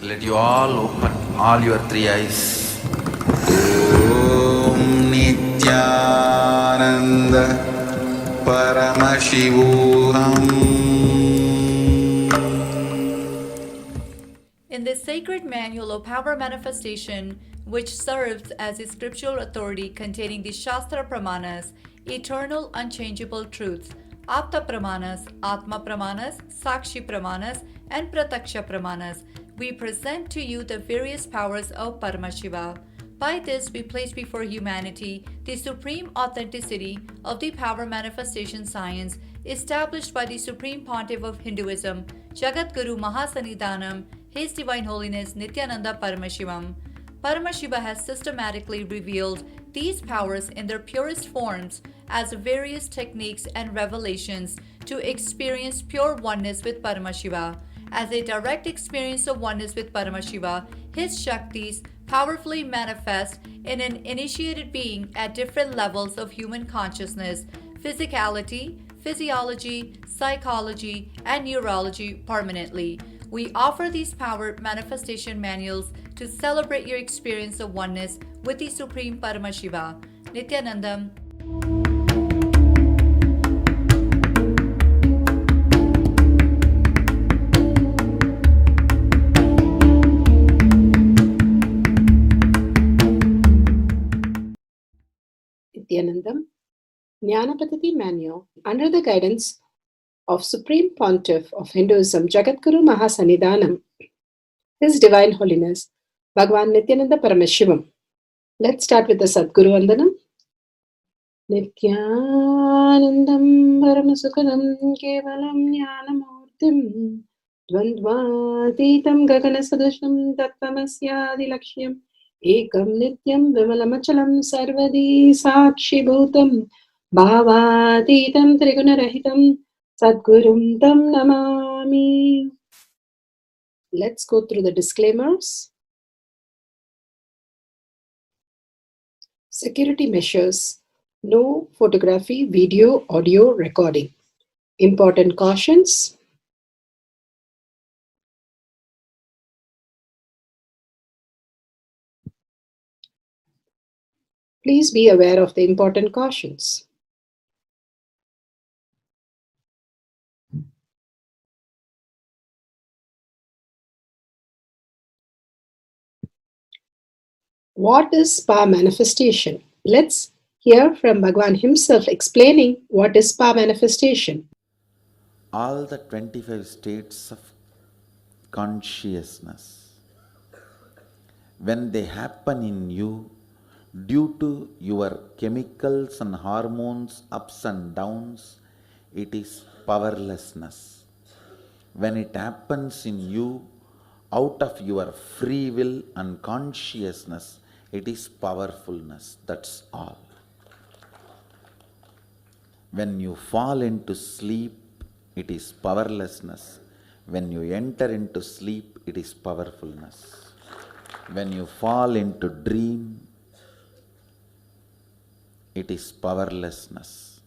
Let you all open all your three eyes. Om Nithyananda Paramashivoham. In this sacred manual of power manifestation, which serves as a scriptural authority containing the Shasta Pramanas, eternal unchangeable truths, Apta Pramanas, Atma Pramanas, Sakshi Pramanas, and Prataksha Pramanas, we present to you the various powers of Paramashiva. By this, we place before humanity the supreme authenticity of the power manifestation science established by the Supreme Pontiff of Hinduism, Jagat Guru Mahasanidhanam, His Divine Holiness Nithyananda Paramashivam. Paramashiva has systematically revealed these powers in their purest forms as various techniques and revelations to experience pure oneness with Paramashiva. As a direct experience of oneness with Paramashiva, his Shaktis powerfully manifest in an initiated being at different levels of human consciousness, physicality, physiology, psychology, and neurology permanently. We offer these power manifestation manuals to celebrate your experience of oneness with the Supreme Paramashiva. Nithyanandam. Nithyanandam, Jnana Paddhati Manual, under the guidance of Supreme Pontiff of Hinduism, Jagadguru Mahasanidhanam, His Divine Holiness, Bhagavan Nithyananda Paramashivam. Let's start with the Sadguru Vandanam. Nithyanandam Paramasukadam Kevalam Jnanamurtim Dvandvatitam Gaganasadusham Tattvamasyaadilakshya Ekam Nityam Vimalamachalam Sarvadi Sakshi Bhutam Bhavatitam Trigunarahitam Sadgurum Tam Namami. Let's go through the disclaimers. Security measures. No photography, video, audio recording. Important cautions. Please be aware of the important cautions. What is power manifestation? Let's hear from Bhagavan himself explaining what is power manifestation. All the 25 states of consciousness, when they happen in you due to your chemicals and hormones ups and downs, it is powerlessness. When it happens in you out of your free will and consciousness, it is powerfulness. That's all. When you fall into sleep, it is powerlessness. When you enter into sleep, it is powerfulness. When you fall into dream, it is powerlessness.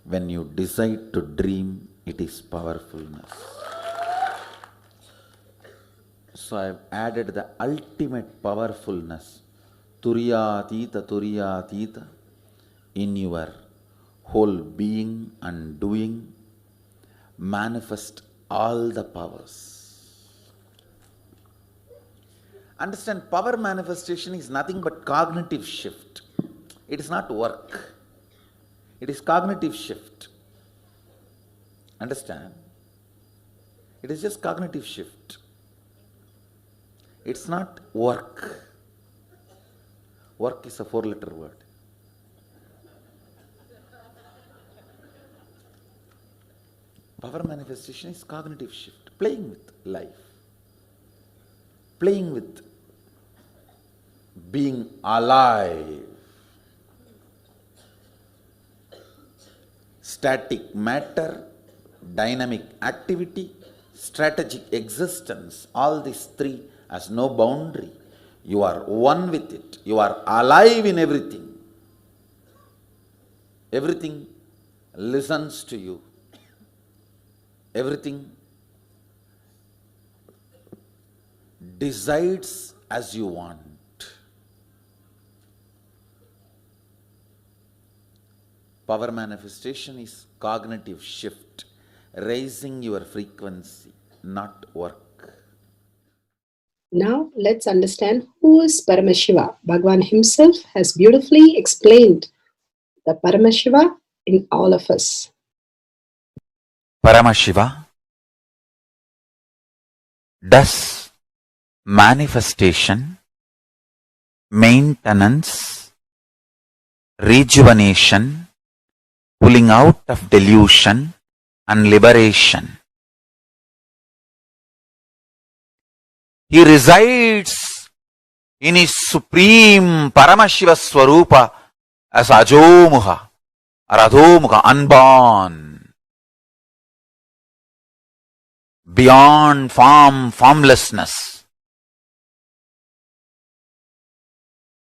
When you decide to dream, it is powerfulness. So I have added the ultimate powerfulness, Turiyatita, in your whole being and doing. Manifest all the powers. Understand, power manifestation is nothing but cognitive shift. It is not work. It is cognitive shift. Understand? It is just cognitive shift. It's not work. Work is a 4-letter word. Power manifestation is cognitive shift, playing with life, playing with being alive. Static matter, dynamic activity, strategic existence, all these three has no boundary. You are one with it. You are alive in everything. Everything listens to you. Everything decides as you want. Power manifestation is cognitive shift, raising your frequency, not work. Now let's understand who is Paramashiva. Bhagavan himself has beautifully explained the Paramashiva in all of us. Paramashiva does manifestation, maintenance, rejuvenation, pulling out of delusion and liberation. He resides in his supreme Paramashiva Swarupa as Ajomuha or Adhomuha, unborn, beyond form, formlessness.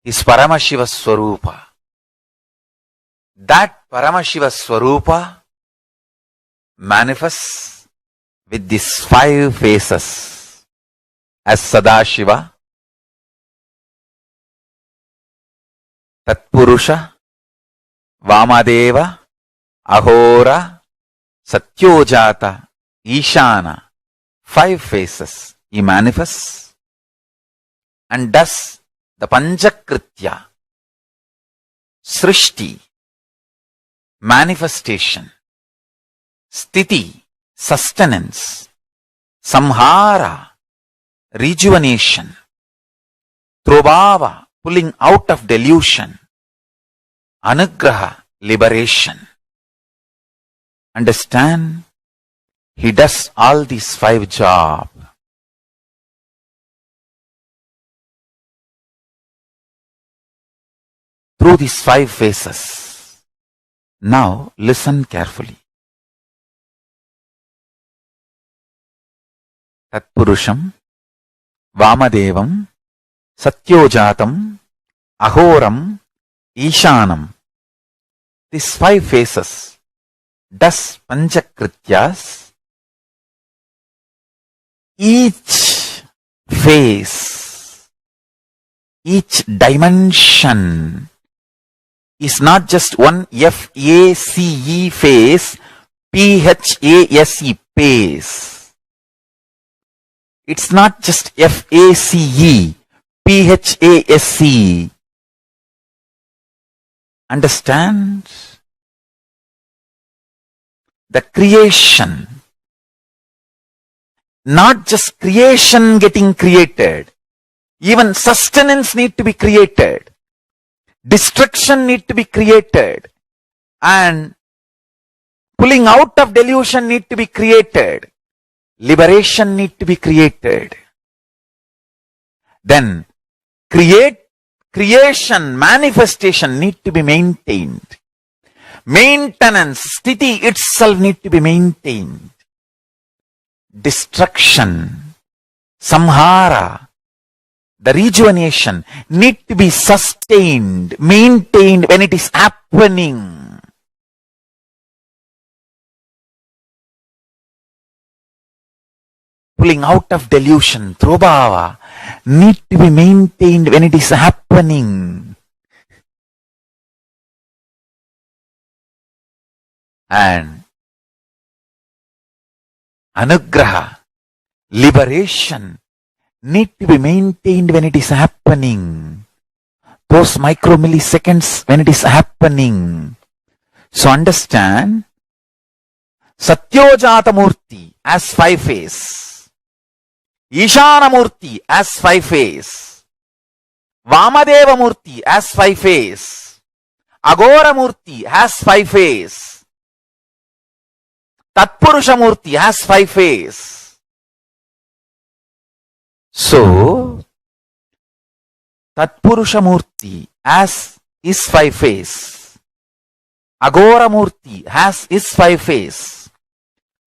Is Paramashiva Swarupa. That Paramashiva Swarupa manifests with these 5 faces as Sadashiva, Tatpurusha, Vamadeva, Ahora, Satyojata, Ishana. 5 faces he manifests and does the Panchakritya, Srishti, manifestation, Sthiti, sustenance, Samhara, rejuvenation, Trobhava, pulling out of delusion, Anugraha, liberation. Understand? He does all these 5 jobs. Through these 5 phases. Now listen carefully. Tatpurusham, Vamadevam, Satyojatam, Ahoram, Ishanam. These 5 phases does Panchakrityas. Each phase, each dimension is not just one F-A-C-E phase, P-H-A-S-E phase. It's not just F-A-C-E, P-H-A-S-E. Understand? The creation, not just creation getting created, even sustenance need to be created, destruction need to be created, and pulling out of delusion need to be created, liberation need to be created. Then creation, manifestation need to be maintained. Maintenance, sthiti itself need to be maintained. Destruction, samhara, the rejuvenation need to be sustained, maintained when it is happening. Pulling out of delusion, trobhava, need to be maintained when it is happening. And anugraha, liberation, need to be maintained when it is happening. Those micromilliseconds when it is happening. So understand, Satyojata Murti as 5 phase, Ishana Murti as 5 phase, Vamadeva Murti as 5 phase, Agora Murti has 5 phase, Tatpurusha Murti has 5 phase. So, Tatpurusha Murti as is 5 phase, Agora Murti has is 5 phase,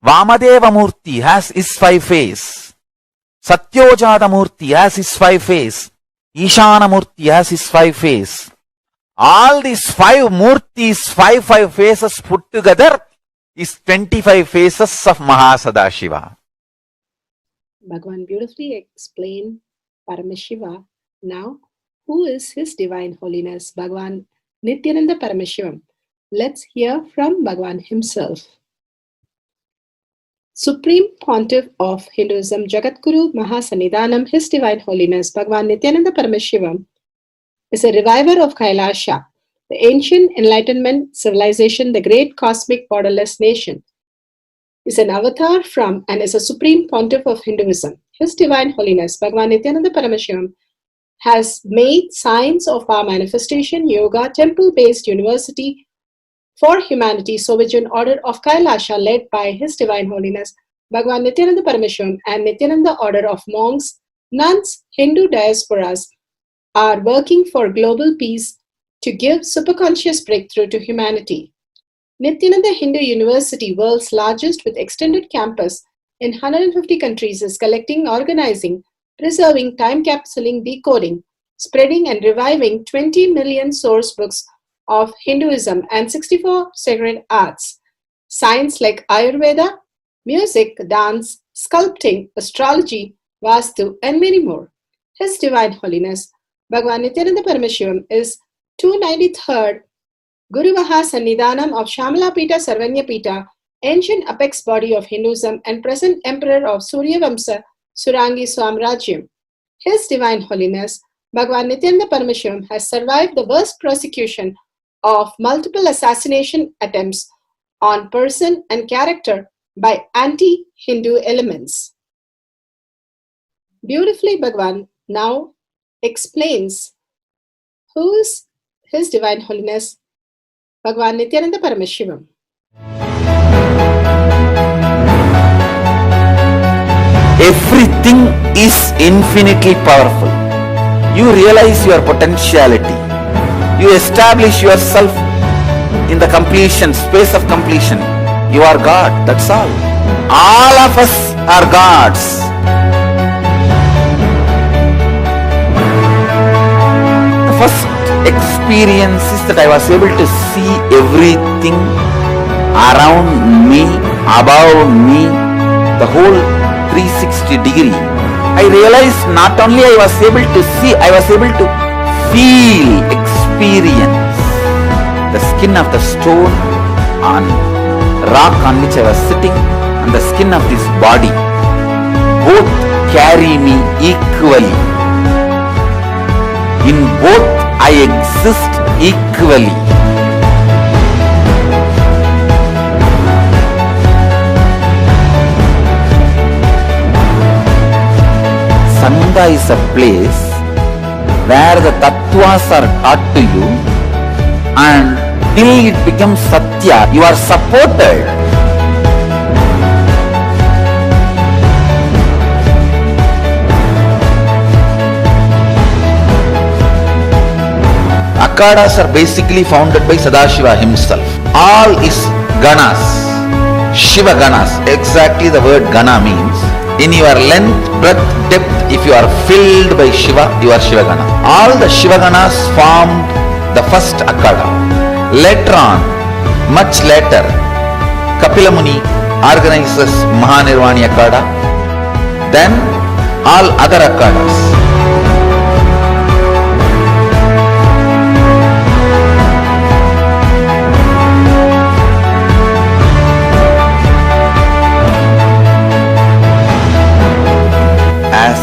Vamadeva Murti has is 5 phase, Satyojata Murti has his 5 phase, Ishana Murti has his 5 phase. All these 5 Murtis, 5 phases put together is 25 phases of Mahasadashiva. Bhagavan beautifully explained Paramashiva. Now, who is His Divine Holiness Bhagavan Nithyananda Paramashivam? Let's hear from Bhagavan himself. Supreme Pontiff of Hinduism, Jagadguru Mahasannidhanam, His Divine Holiness Bhagavan Nithyananda Paramashivam is a reviver of Kailasha, the ancient Enlightenment civilization, the great cosmic borderless nation. Is an avatar from and is a Supreme Pontiff of Hinduism. His Divine Holiness Bhagavan Nithyananda Paramashivam has made Science of Power Manifestation Yoga temple-based university for humanity, Sovereign Order of Kailasha, led by His Divine Holiness Bhagavan Nithyananda Paramashivam and Nithyananda Order of Monks, Nuns, Hindu diasporas are working for global peace to give superconscious breakthrough to humanity. Nithyananda Hindu University, world's largest with extended campus in 150 countries, is collecting, organizing, preserving, time-capsuling, decoding, spreading and reviving 20 million source books of Hinduism and 64 sacred arts, science like Ayurveda, music, dance, sculpting, astrology, Vastu, and many more. His Divine Holiness Bhagavan Nithyananda Paramashivam is 293rd Guru Mahasannidhanam of Shamalapita Sarvanyapita, ancient apex body of Hinduism and present emperor of Suryavamsa Surangi Swamrajyam. His Divine Holiness Bhagavan Nithyananda Paramashivam has survived the worst persecution of multiple assassination attempts on person and character by anti-Hindu elements. Beautifully, Bhagavan now explains who is His Divine Holiness Bhagavan Nithyananda Paramashivam. Everything is infinitely powerful. You realize your potentiality. You establish yourself in the completion, space of completion. You are God, that's all. All of us are gods. The first experience is that I was able to see everything around me, above me, the whole 360 degree. I realized not only I was able to see, I was able to feel, experience the skin of the stone on rock on which I was sitting and the skin of this body. Both carry me equally. In both I exist equally. Sangha is a place where the tattvas are taught to you, and till it becomes satya, you are supported. Akhadas are basically founded by Sadashiva himself. All is ganas, Shiva ganas. Exactly the word gana means. In your length, breadth, depth, if you are filled by Shiva, you are Shiva gana. All the Shiva ganas formed the first Akhada. Later on, much later, Kapila Muni organizes Mahanirvani Akhada. Then all other Akhadas. As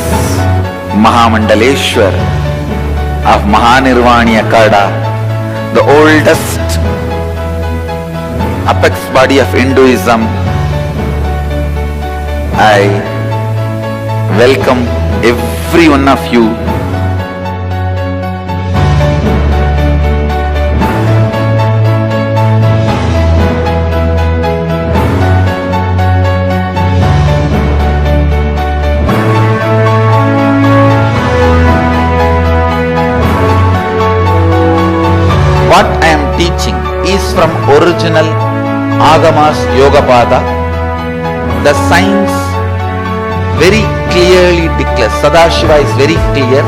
Mahamandaleshwar of Mahanirvani Akhada, the oldest apex body of Hinduism, I welcome every one of you. What I am teaching is from original Agamas Yogapada. The science very clearly declares, Sadashiva is very clear,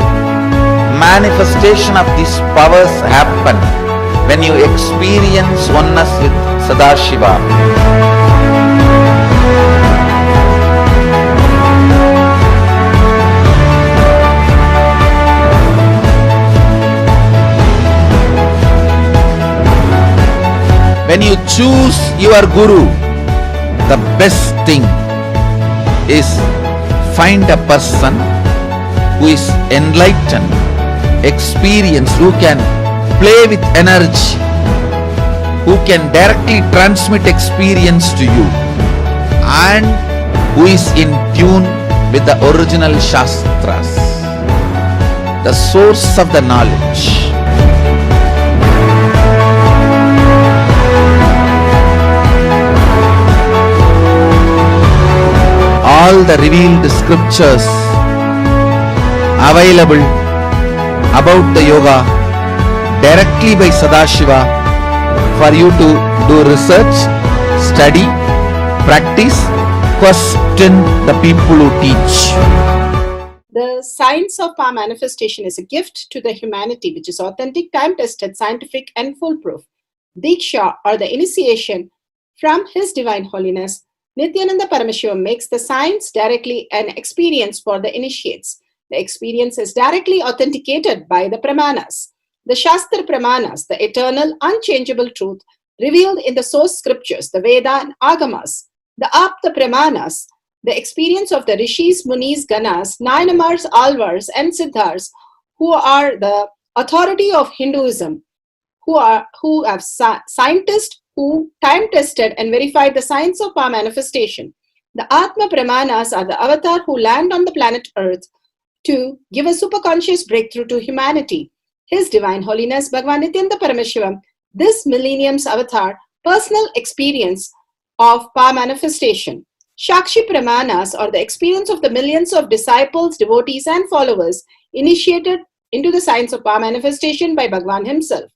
manifestation of these powers happen when you experience oneness with Sadashiva. choose your guru. The best thing is find a person who is enlightened, experienced, who can play with energy, who can directly transmit experience to you, and who is in tune with the original Shastras, the source of the knowledge. All the revealed scriptures available about the yoga directly by Sadashiva for you to do research, study, practice, question the people who teach. The science of power manifestation is a gift to the humanity which is authentic, time-tested, scientific and foolproof. Diksha, or the initiation from His Divine Holiness, Nithyananda Paramashiva, makes the science directly an experience for the initiates. The experience is directly authenticated by the Pramanas. The Shasta Pramanas, the eternal, unchangeable truth revealed in the source scriptures, the Veda and Agamas. The Apta Pramanas, the experience of the Rishis, Munis, Ganas, Nayanamars, Alvars and Siddhars, who are the authority of Hinduism, who have scientists who time-tested and verified the science of power manifestation. The Atma Pramanas are the avatar who land on the planet Earth to give a superconscious breakthrough to humanity. His Divine Holiness Bhagavan Nithyananda Paramashiva, this millennium's avatar, personal experience of power manifestation. Shakshi Pramanas, or the experience of the millions of disciples, devotees and followers initiated into the science of power manifestation by Bhagavan himself.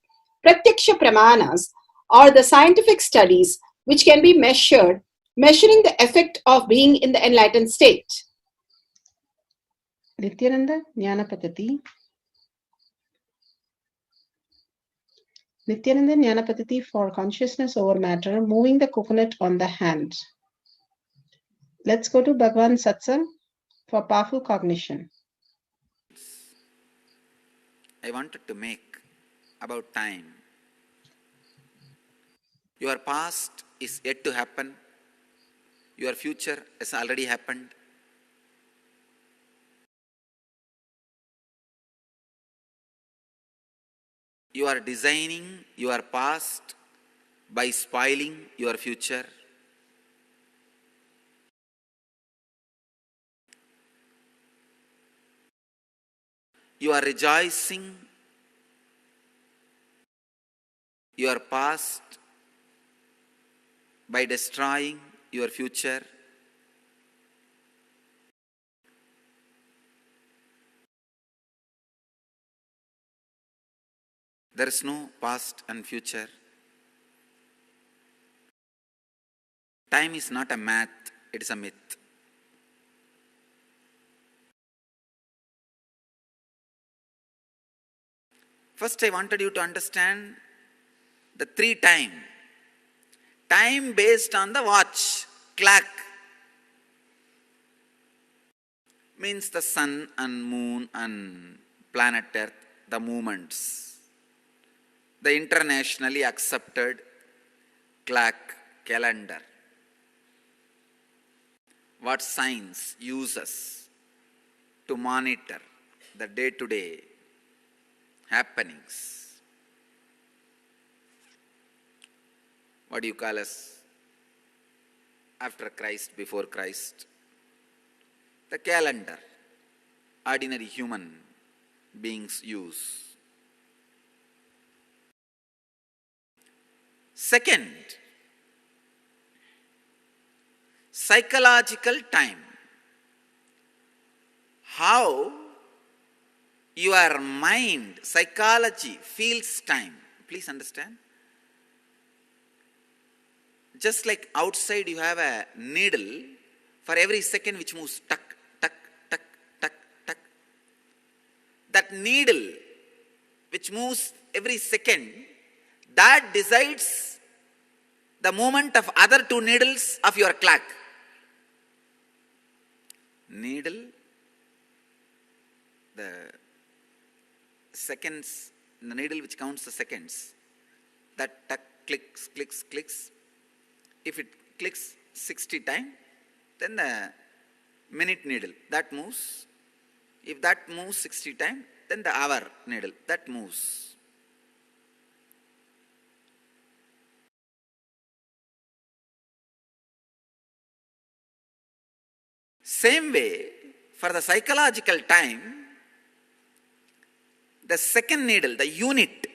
Pratyaksha Pramanas, or the scientific studies which can be measured, measuring the effect of being in the enlightened state. Nithyananda Jnana Paddhati. Nithyananda Jnana Paddhati for consciousness over matter, moving the coconut on the hand. Let's go to Bhagavan Satsang for powerful cognition. I wanted to make about time. Your past is yet to happen. Your future has already happened. You are designing your past by spoiling your future. You are rejoicing your past by destroying your future. There is no past and future. Time is not a math, it is a myth. First, I wanted you to understand the three time. Time based on the watch, clock. Means the sun and moon and planet Earth, the movements. The internationally accepted clock, calendar. What science uses to monitor the day-to-day happenings. What do you call us? After Christ, before Christ. The calendar, ordinary human beings use. Second, psychological time. How your mind, psychology feels time. Please understand. Just like outside you have a needle for every second which moves tuck, tuck, tuck, tuck, tuck. That needle which moves every second, that decides the movement of other two needles of your clock. Needle, the seconds, the needle which counts the seconds, that tuck, clicks. If it clicks 60 times, then the minute needle, that moves. If that moves 60 times, then the hour needle, that moves. Same way, for the psychological time, the second needle, the unit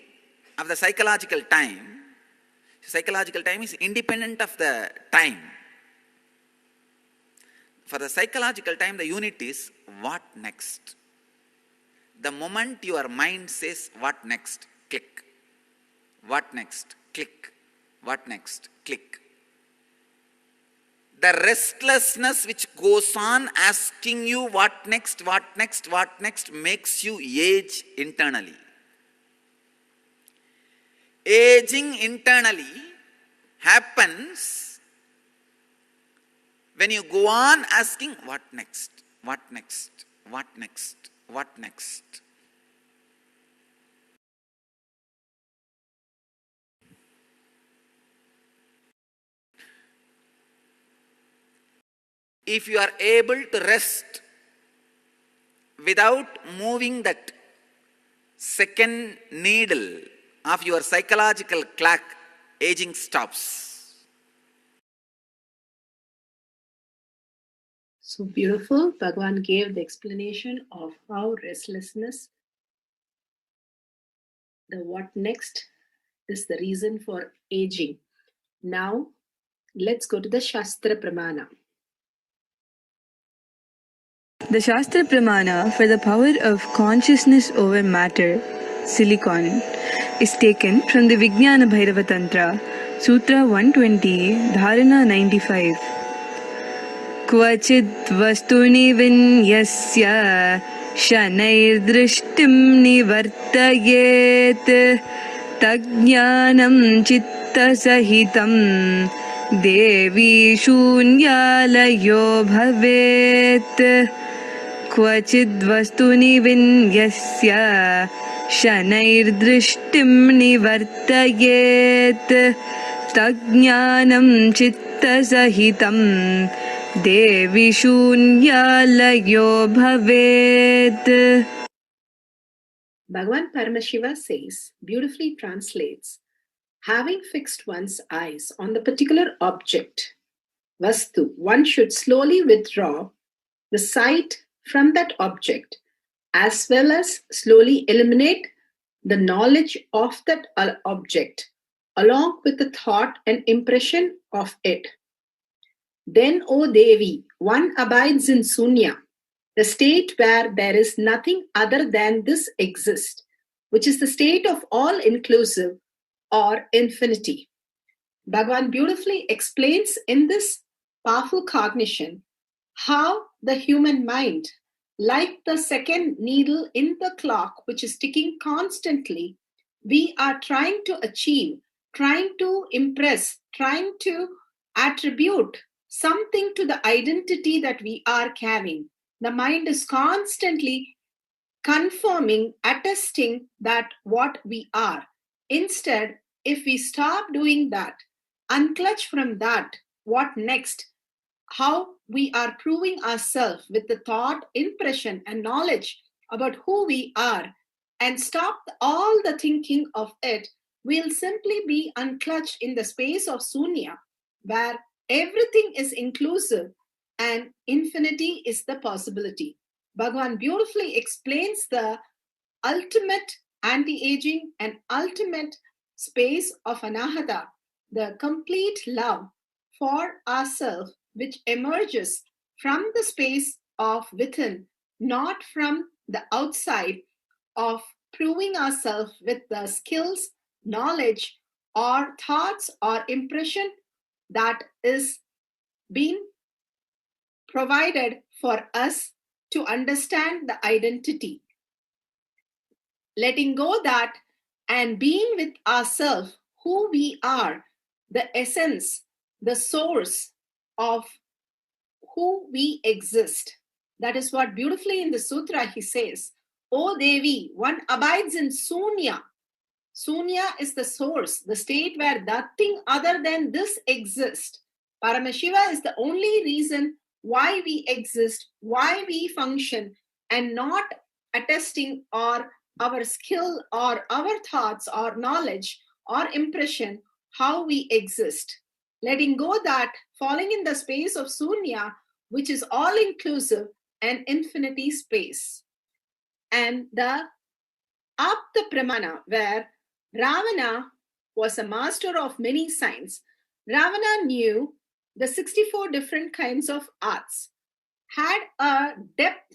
of the psychological time is independent of the time. For the psychological time, the unit is what next. The moment your mind says what next, click. What next, click. What next, click. The restlessness which goes on asking you what next makes you age internally. Aging internally happens when you go on asking what next. If you are able to rest without moving that second needle of your psychological clock, aging stops. So beautiful. Bhagavan gave the explanation of how restlessness, the what next, is the reason for aging. Now, let's go to the Shasta Pramana. The Shasta Pramana for the power of consciousness over matter, silicon, is taken from the Vijnana Bhairava Tantra, Sutra 120, Dharana 95. Kvachid vastuni vinyasya shanair drishtim nivartayet tajnanam chitta sahitam devi shunyalayo bhavet. Kvachid vastuni vinyasya shanair drishtim nivartayet tajnanam chitta sahitam devi shunyalayo bhavet. Bhagavan Paramashiva says, beautifully translates, having fixed one's eyes on the particular object, vastu, one should slowly withdraw the sight from that object, as well as slowly eliminate the knowledge of that object, along with the thought and impression of it. Then, O Devi, one abides in Sunya, the state where there is nothing other than this exists, which is the state of all-inclusive or infinity. Bhagavan beautifully explains in this powerful cognition how the human mind, like the second needle in the clock, which is ticking constantly, we are trying to achieve, trying to impress, trying to attribute something to the identity that we are carrying. The mind is constantly confirming, attesting that what we are. Instead, if we stop doing that, unclutch from that, what next? How we are proving ourselves with the thought, impression, and knowledge about who we are, and stop all the thinking of it, we'll simply be unclutched in the space of Sunya, where everything is inclusive and infinity is the possibility. Bhagavan beautifully explains the ultimate anti-aging and ultimate space of anahata, the complete love for ourselves, which emerges from the space of within, not from the outside, of proving ourselves with the skills, knowledge, or thoughts or impression that is being provided for us to understand the identity. Letting go that and being with ourselves, who we are, the essence, the source of who we exist. That is what beautifully in the sutra he says, O Devi, one abides in Sunya. Sunya is the source, the state where nothing other than this exists. Paramashiva is the only reason why we exist, why we function, and not attesting or our skill or our thoughts or knowledge or impression how we exist. Letting go that, falling in the space of Sunya, which is all-inclusive and infinity space. And the Apta Pramana, where Ravana was a master of many science. Ravana knew the 64 different kinds of arts, had a depth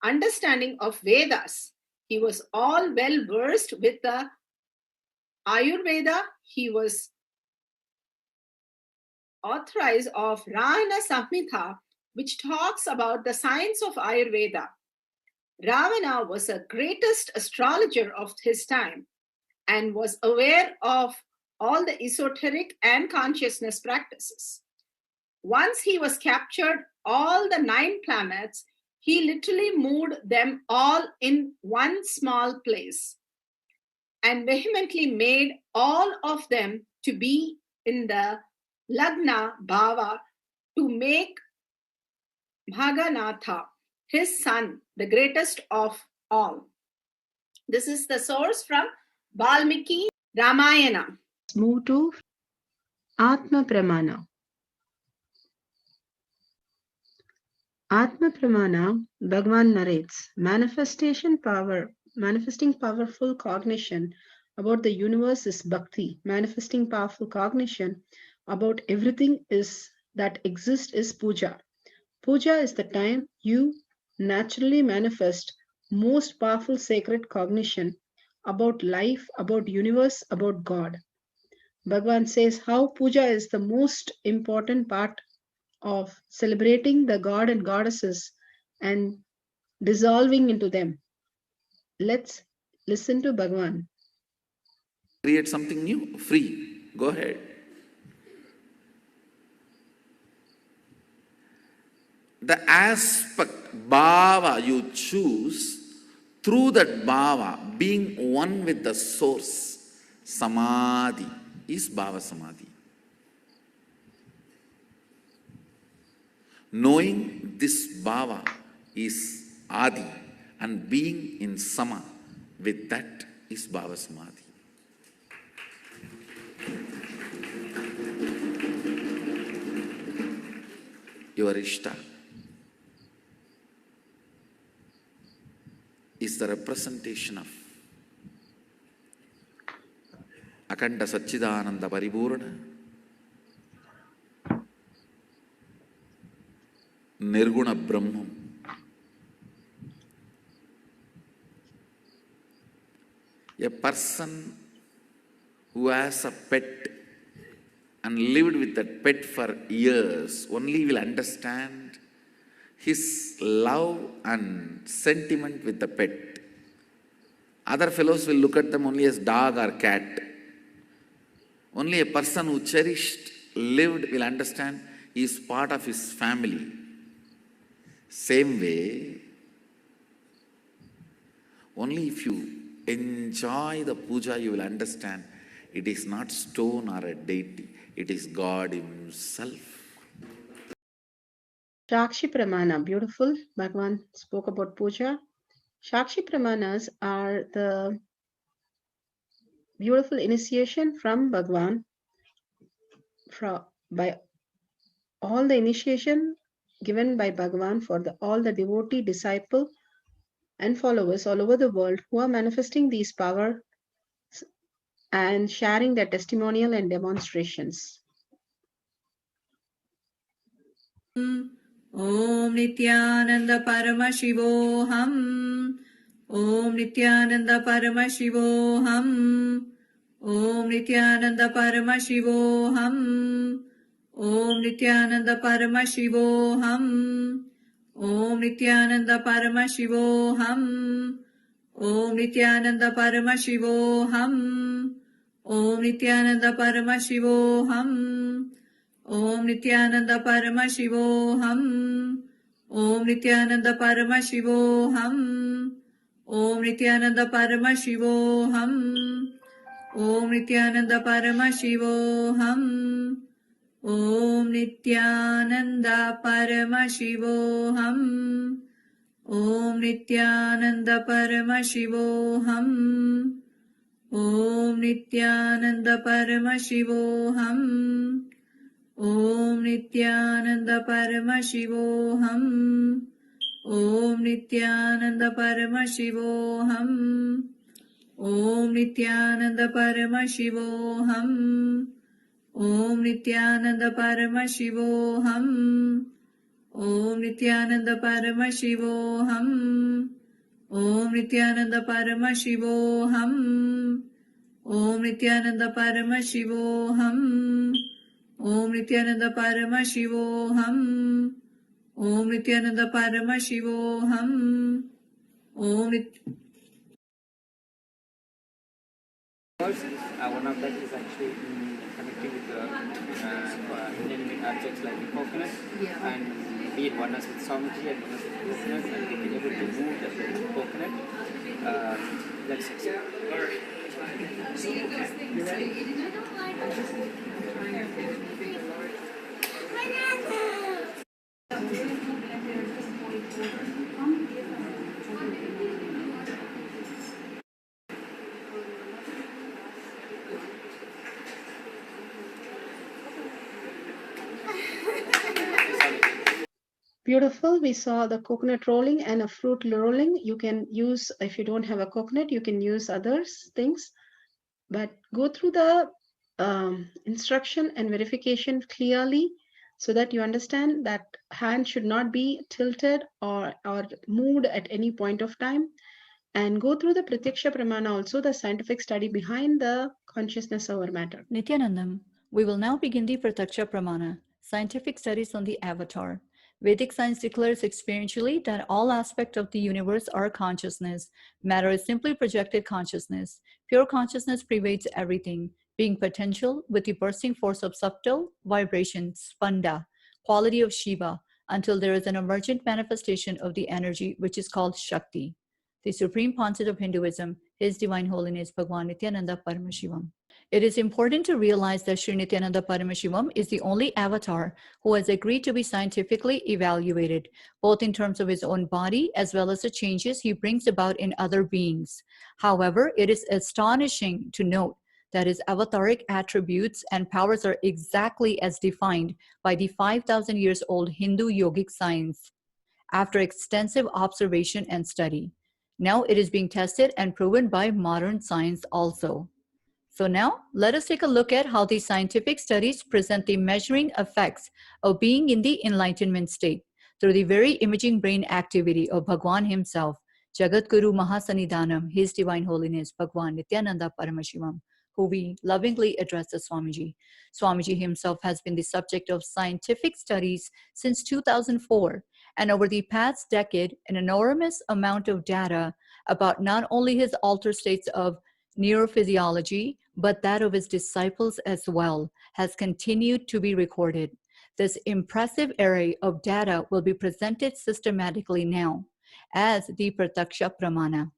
understanding of Vedas. He was all well versed with the Ayurveda. He was authorized of Rahana Samhita, which talks about the science of Ayurveda. Ravana was the greatest astrologer of his time and was aware of all the esoteric and consciousness practices. Once he was captured all the 9 planets, he literally moved them all in one small place and vehemently made all of them to be in the Lagna Bhava to make Bhaganatha, his son, the greatest of all. This is the source from Valmiki Ramayana. Let's move to Atma Pramana. Atma Pramana, Bhagavan narrates, manifesting powerful cognition about the universe is bhakti. Manifesting powerful cognition about everything that exists is puja. Puja is the time you naturally manifest most powerful sacred cognition about life, about universe, about God. Bhagavan says how puja is the most important part of celebrating the god and goddesses and dissolving into them. Let's listen to Bhagavan. Create something new, free. Go ahead. The aspect, bhava, you choose, through that bhava, being one with the source, samadhi, is bhava samadhi. Knowing this bhava is adi and being in sama with that is bhava samadhi. Your Ishta is the representation of Akanda Satchidananda Paripurna, Nirguna Brahman, a person who has a pet and lived with that pet for years only will understand his love and sentiment with the pet. Other fellows will look at them only as dog or cat. Only a person who cherished, lived will understand he is part of his family. Same way, only if you enjoy the puja, you will understand it is not stone or a deity, it is God Himself. Shakshi Pramana, beautiful. Bhagavan spoke about puja. Shakshi Pramanas are the beautiful initiation from Bhagavan. By all the initiation given by Bhagavan for all the devotee, disciple and followers all over the world who are manifesting these powers and sharing their testimonial and demonstrations. Om Nithyananda Paramashivoham. Om Nithyananda Paramashivoham. Om Nithyananda Paramashivoham. Om Nithyananda Paramashivoham. Om Nithyananda Paramashivoham. Om Nithyananda Paramashivoham. Om Nithyananda Paramashivoham. Om Nithyananda Paramashivoham. Om Nithyananda Paramashivoham. Om Nithyananda Paramashivoham. Om Nithyananda Paramashivoham. Om Nithyananda Paramashivoham. Om Nithyananda Paramashivoham. Om Nithyananda Paramashivoham. Om Nithyananda Paramashivoham. Om Nithyananda Paramashivoham. Om Nithyananda Paramashivoham. Om Nithyananda Paramashivoham. Om Nithyananda Paramashivoham. Om Nithyananda Paramashivoham. Om Nithyananda Paramashivoham. Om Nithyananda Paramashivoham. Om Nithyananda Paramashivoham. Om One of that is actually connecting with the inanimate objects like the coconut, and be it oneness with Swamiji and oneness with coconut, and they can able to move the coconut. That's it. Beautiful. We saw the coconut rolling and a fruit rolling. You can use, if you don't have a coconut, you can use others things, but go through the instruction and verification clearly so that you understand that hand should not be tilted or moved at any point of time. And go through the Pratyaksha Pramana also, the scientific study behind the consciousness over matter. Nithyanandam, we will now begin the Pratyaksha Pramana, scientific studies on the avatar. Vedic science declares experientially that all aspects of the universe are consciousness. Matter is simply projected consciousness. Pure consciousness pervades everything, being potential with the bursting force of subtle vibration, spanda, quality of Shiva, until there is an emergent manifestation of the energy which is called Shakti. The supreme pontiff of Hinduism, His Divine Holiness Bhagwan Nithyananda Paramashivam. It is important to realize that Sri Nithyananda Paramashivam is the only avatar who has agreed to be scientifically evaluated, both in terms of his own body as well as the changes he brings about in other beings. However, it is astonishing to note that his avataric attributes and powers are exactly as defined by the 5,000 years old Hindu yogic science after extensive observation and study. Now it is being tested and proven by modern science also. So now let us take a look at how these scientific studies present the measuring effects of being in the enlightenment state through the very imaging brain activity of Bhagwan himself, Jagat Guru Mahasannidhanam, His Divine Holiness Bhagwan Nithyananda Paramashivam, who we lovingly address as Swamiji. Swamiji himself has been the subject of scientific studies since 2004, and over the past decade, an enormous amount of data about not only his altered states of neurophysiology, but that of his disciples as well, has continued to be recorded. This impressive array of data will be presented systematically now as the Pratyaksha Pramana.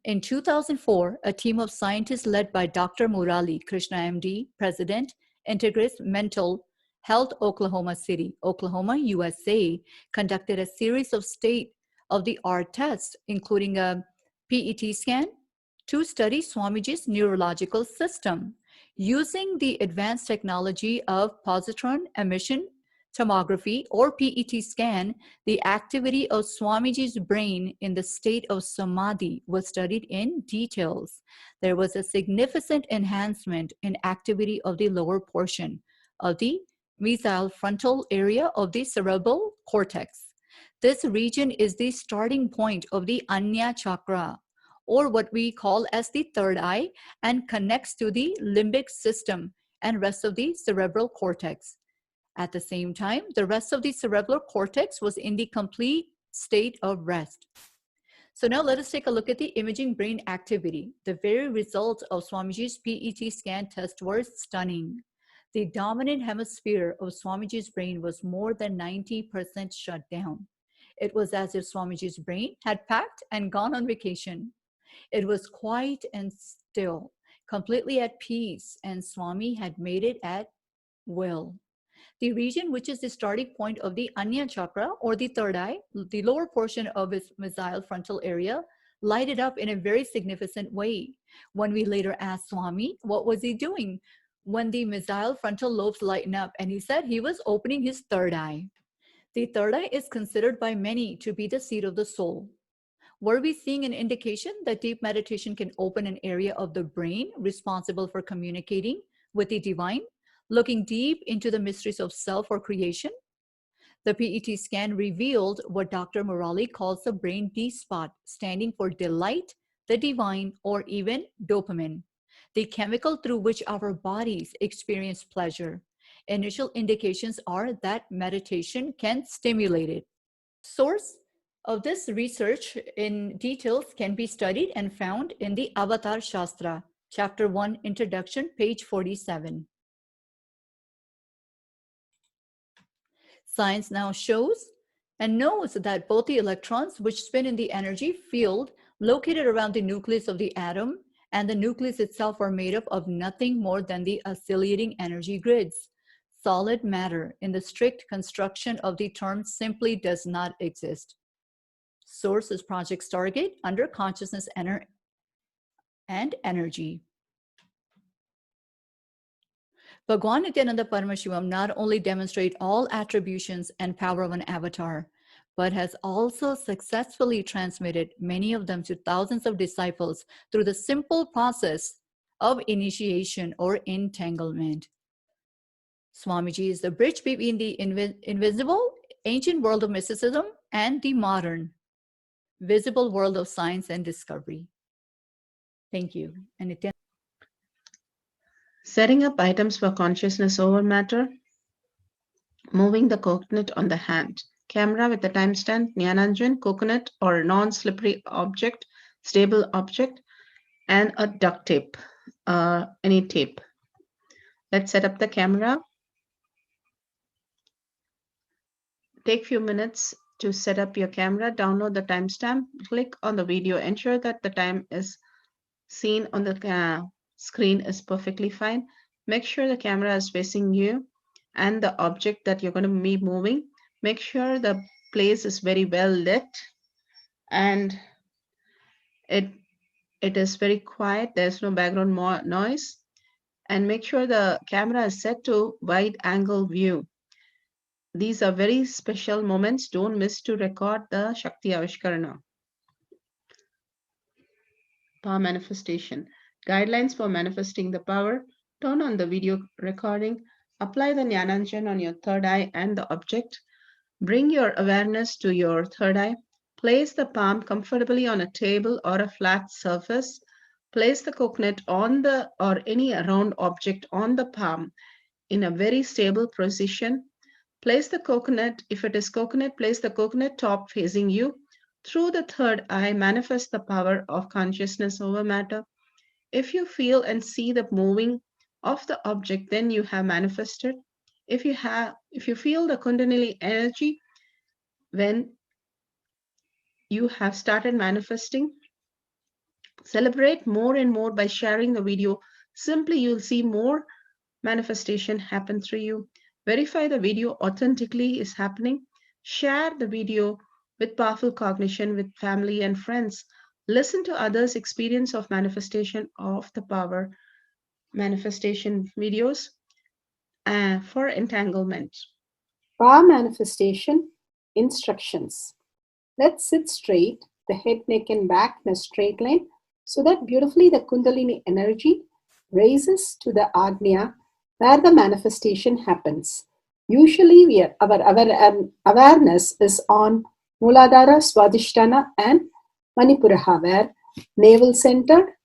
In 2004, a team of scientists led by Dr. Murali Krishna MD, President, Integris Mental Health Oklahoma City, Oklahoma, USA, conducted a series of state-of-the-art tests, including a PET scan, to study Swamiji's neurological system. Using the advanced technology of positron emission tomography or PET scan, the activity of Swamiji's brain in the state of samadhi was studied in details. There was a significant enhancement in activity of the lower portion of the mesial frontal area of the cerebral cortex. This region is the starting point of the Anya chakra, or what we call as the third eye, and connects to the limbic system and rest of the cerebral cortex. At the same time, the rest of the cerebral cortex was in the complete state of rest. So now let us take a look at the imaging brain activity. The very results of Swamiji's PET scan test were stunning. The dominant hemisphere of Swamiji's brain was more than 90% shut down. It was as if Swamiji's brain had packed and gone on vacation. It was quiet and still. completely at peace, and Swami had made it at will. The region which is the starting point of the Anya chakra, or the third eye, the lower portion of its mesial frontal area, lighted up in a very significant way. When we later asked Swami, what was he doing when the mesial frontal lobes lighten up? And he said he was opening his third eye. The third eye is considered by many to be the seat of the soul. Were we seeing an indication that deep meditation can open an area of the brain responsible for communicating with the divine, looking deep into the mysteries of self or creation? The PET scan revealed what Dr. Murali calls the brain D spot, standing for delight, the divine, or even dopamine, the chemical through which our bodies experience pleasure. Initial indications are that meditation can stimulate it. Source of this research in details can be studied and found in the Avatar Shastra, Chapter 1, Introduction, page 47. Science now shows and knows that both the electrons, which spin in the energy field located around the nucleus of the atom, and the nucleus itself are made up of nothing more than the oscillating energy grids. Solid matter, in the strict construction of the term, simply does not exist. Source is Project Stargate under Consciousness and Energy. Bhagwan Nithyananda Paramashivam not only demonstrates all attributions and power of an avatar, but has also successfully transmitted many of them to thousands of disciples through the simple process of initiation or entanglement. Swamiji is the bridge between the invisible, ancient world of mysticism and the modern, visible world of science and discovery. Thank you. And Nithyananda. Setting up items for consciousness over matter. Moving the coconut on the hand. Camera with the timestamp, Jnananjan, coconut or non-slippery object, stable object, and a duct tape, any tape. Let's set up the camera. Take few minutes to set up your camera. Download the timestamp. Click on the video. Ensure that the time is seen on the screen is perfectly fine. Make sure the camera is facing you and the object that you're going to be moving. Make sure the place is very well lit and it is very quiet. There's no background noise. And make sure the camera is set to wide angle view. These are very special moments. Don't miss to record the Shakti Avishkarana. Power manifestation. Guidelines for manifesting the power. Turn on the video recording. Apply the Jnananjan on your third eye and the object. Bring your awareness to your third eye. Place the palm comfortably on a table or a flat surface. Place the coconut on the or any round object on the palm in a very stable position. Place the coconut, if it is coconut, place the coconut top facing you. Through the third eye, manifest the power of consciousness over matter. If you feel and see the moving of the object, then you have manifested. If you feel the Kundalini energy, when you have started manifesting, celebrate more and more by sharing the video. Simply, you'll see more manifestation happen through you. Verify the video authentically is happening. Share the video with powerful cognition with family and friends. Listen to others' experience of manifestation of the power manifestation videos for entanglement. Power manifestation instructions. Let's sit straight, the head, neck, and back in a straight line, so that beautifully the Kundalini energy raises to the Agnya, where the manifestation happens. Usually, our awareness is on Muladhara, Swadhisthana, and Manipuraha, where navel center,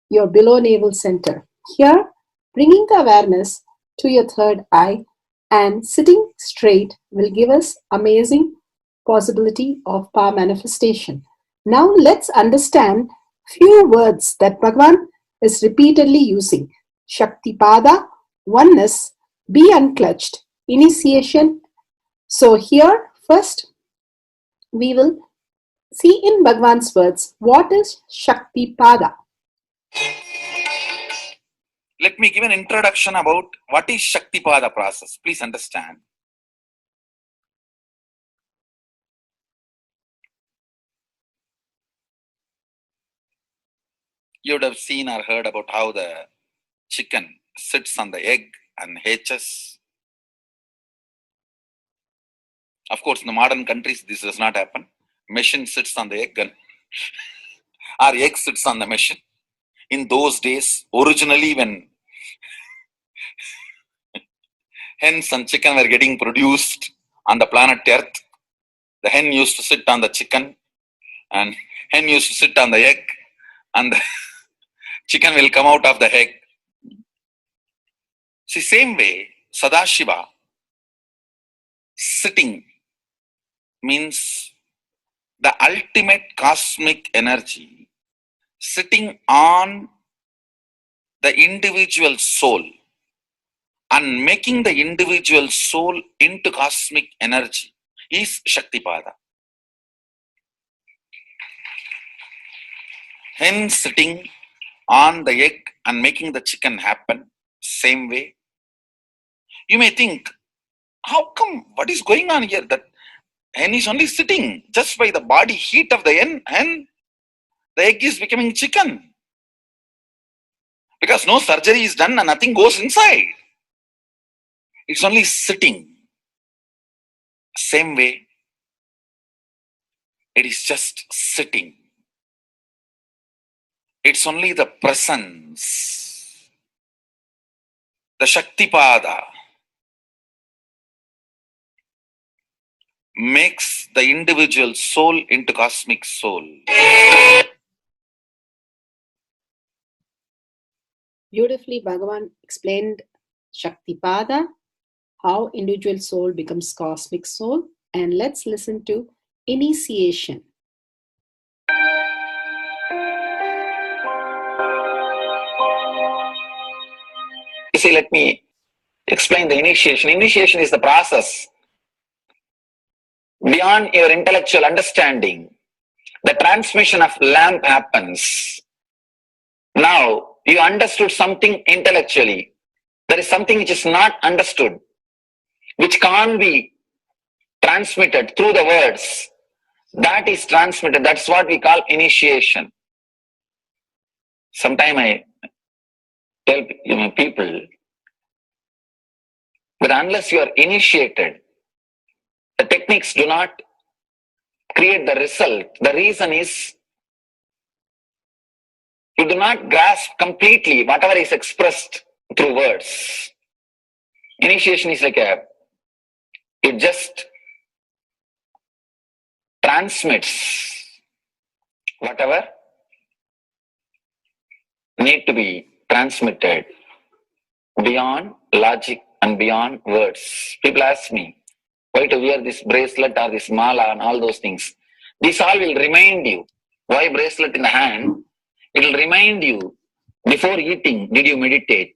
your below navel center. Here, bringing the awareness to your third eye and sitting straight will give us amazing possibility of power manifestation. Now, let's understand few words that Bhagavan is repeatedly using. Shakti Pada, oneness, be unclutched, initiation. So here, first, we will see in Bhagavan's words, what is Shakti Pada? Let me give an introduction about what is Shaktipada process. Please understand. You would have seen or heard about how the chicken sits on the egg and hatches. Of course, in the modern countries, this does not happen. Machine sits on the egg and or egg sits on the machine. In those days, originally when hens and chicken were getting produced on the planet Earth, the hen used to sit on the chicken and hen used to sit on the egg, and the chicken will come out of the egg. See, same way, Sadashiva, sitting means the ultimate cosmic energy sitting on the individual soul and making the individual soul into cosmic energy is Shaktipada. Hen sitting on the egg and making the chicken happen, same way. You may think, how come, what is going on here? That hen is only sitting just by the body heat of the hen, the egg is becoming chicken. Because no surgery is done and nothing goes inside. It's only sitting. Same way, it is just sitting. It's only the presence. The Shaktipada makes the individual soul into cosmic soul. Beautifully, Bhagavan explained Shaktipada, how individual soul becomes cosmic soul. And let's listen to initiation. You see, let me explain the initiation. Initiation is the process beyond your intellectual understanding. The transmission of lamp happens. Now, you understood something intellectually. There is something which is not understood, which can't be transmitted through the words. That is transmitted. That's what we call initiation. Sometimes I tell people that unless you are initiated, the techniques do not create the result. The reason is you do not grasp completely whatever is expressed through words. Initiation is like it just transmits whatever need to be transmitted beyond logic and beyond words. People ask me why to wear this bracelet or this mala and all those things. This all will remind you. Why bracelet in the hand? It will remind you, before eating, did you meditate?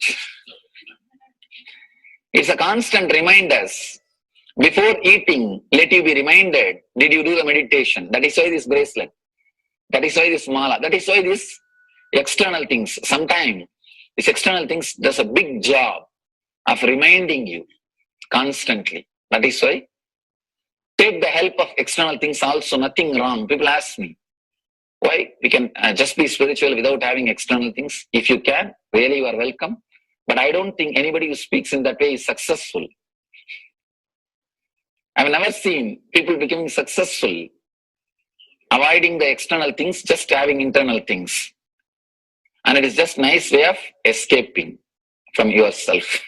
It's a constant reminders. Before eating, let you be reminded, did you do the meditation? That is why this bracelet. That is why this mala. That is why this external things. Sometimes these external things does a big job of reminding you constantly. That is why take the help of external things also, nothing wrong. People ask me, why we can just be spiritual without having external things? If you can, really you are welcome. But I don't think anybody who speaks in that way is successful. I've never seen people becoming successful avoiding the external things, just having internal things. And it is just a nice way of escaping from yourself.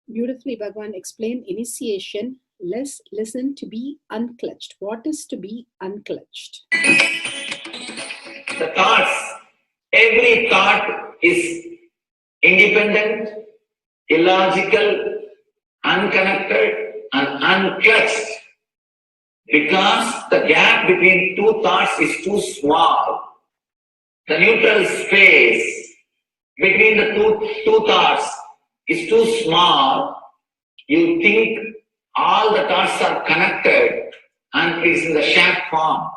Beautifully, Bhagavan explained initiation. Let's listen to be unclutched. What is to be unclutched? The thoughts, every thought is independent, illogical, unconnected, and unclutched. Because the gap between two thoughts is too small. The neutral space between the two thoughts is too small. You think all the thoughts are connected and it is in the shape form.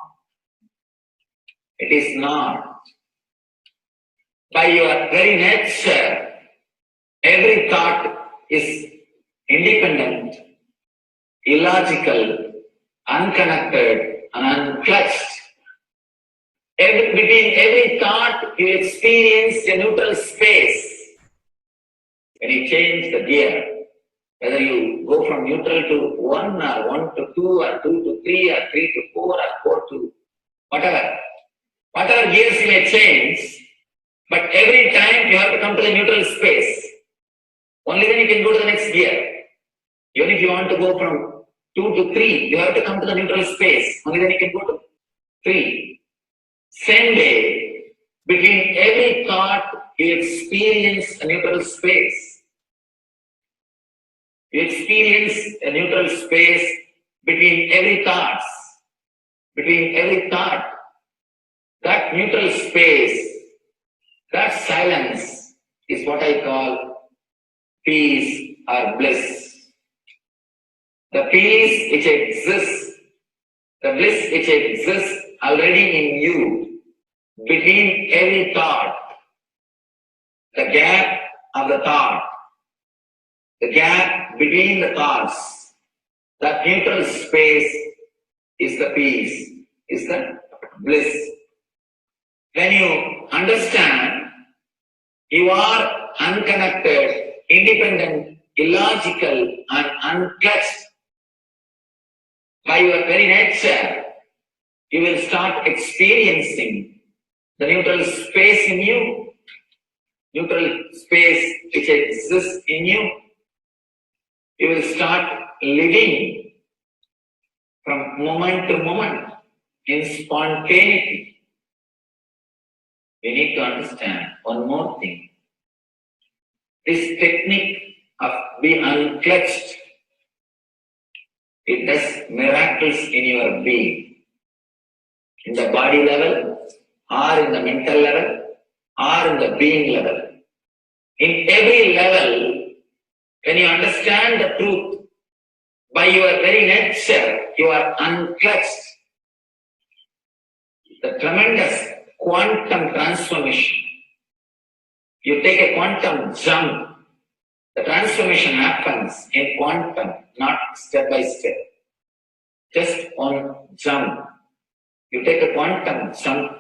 It is not. By your very nature, every thought is independent, illogical, unconnected, and unclutched. Between every thought, you experience a neutral space. When you change the gear, whether you go from neutral to 1 or 1 to 2 or 2 to 3 or 3 to 4 or 4 to whatever gears you may change, but every time you have to come to the neutral space. Only then you can go to the next gear. Even if you want to go from 2 to 3, you have to come to the neutral space. Only then you can go to 3. Same way, between every thought, you experience a neutral space. You experience a neutral space between every thought. Between every thought. That neutral space, that silence is what I call peace or bliss. The peace which exists, the bliss which exists already in you, between every thought, the gap of the thought, the gap between the thoughts, that neutral space is the peace, is the bliss. When you understand you are unconnected, independent, illogical, and unclutched by your very nature, you will start experiencing the neutral space in you, neutral space which exists in you. You will start living from moment to moment in spontaneity. We need to understand one more thing. This technique of being unclutched, it does miracles in your being. In the body level, or in the mental level, or in the being level. In every level, when you understand the truth, by your very nature, you are unclutched. The tremendous quantum transformation. You take a quantum jump. The transformation happens in quantum, not step by step. Just one jump. You take a quantum jump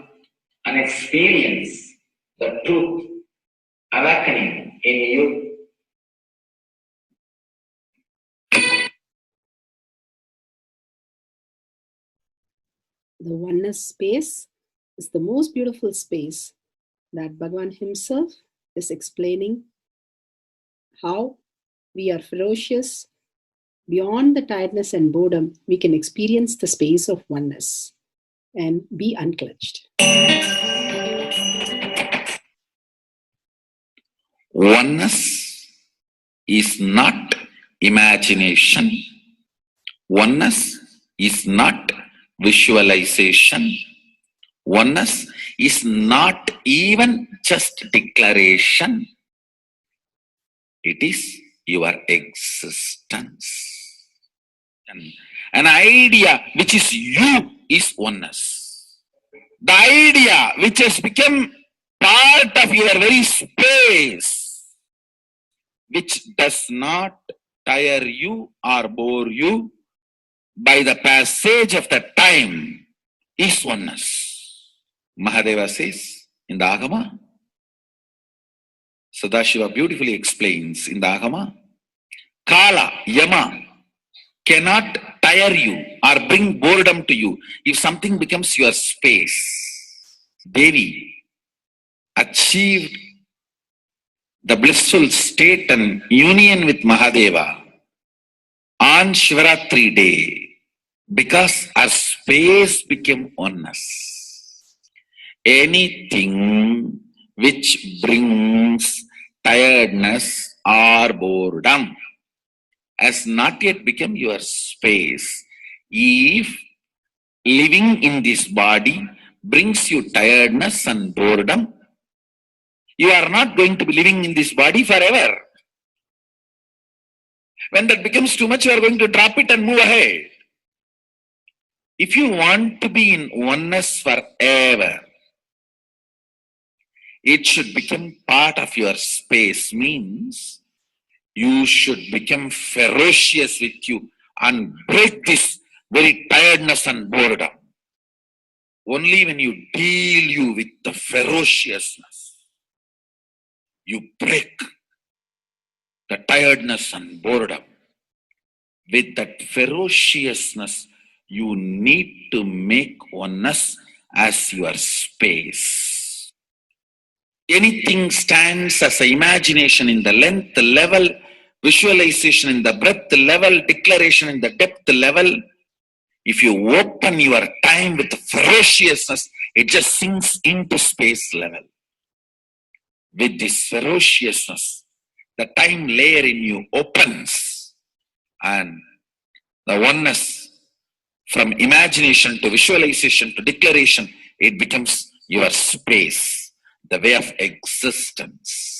and experience the truth awakening in you. The oneness space is the most beautiful space that Bhagavan himself is explaining how we are ferocious. Beyond the tiredness and boredom, we can experience the space of oneness and be unclutched. Oneness is not imagination. Oneness is not visualization. Oneness is not even just declaration. It is your existence. An idea which is you is oneness. The idea which has become part of your very space, which does not tire you or bore you by the passage of the time, is oneness. Mahadeva says in the Agama, Sadashiva beautifully explains in the Agama, Kala, Yama cannot tire you or bring boredom to you if something becomes your space. Devi achieved the blissful state and union with Mahadeva on Shivaratri day because our space became oneness. Anything which brings tiredness or boredom has not yet become your space. If living in this body brings you tiredness and boredom, you are not going to be living in this body forever. When that becomes too much, you are going to drop it and move ahead. If you want to be in oneness forever, it should become part of your space means you should become ferocious with you and break this very tiredness and boredom. Only when you deal you with the ferociousness, you break the tiredness and boredom. With that ferociousness, you need to make oneness as your space. Anything stands as an imagination in the length level, visualization in the breadth level, declaration in the depth level. If you open your time with ferociousness, it just sinks into space level. With this ferociousness, the time layer in you opens, and the oneness from imagination to visualization to declaration, it becomes your space, the way of existence.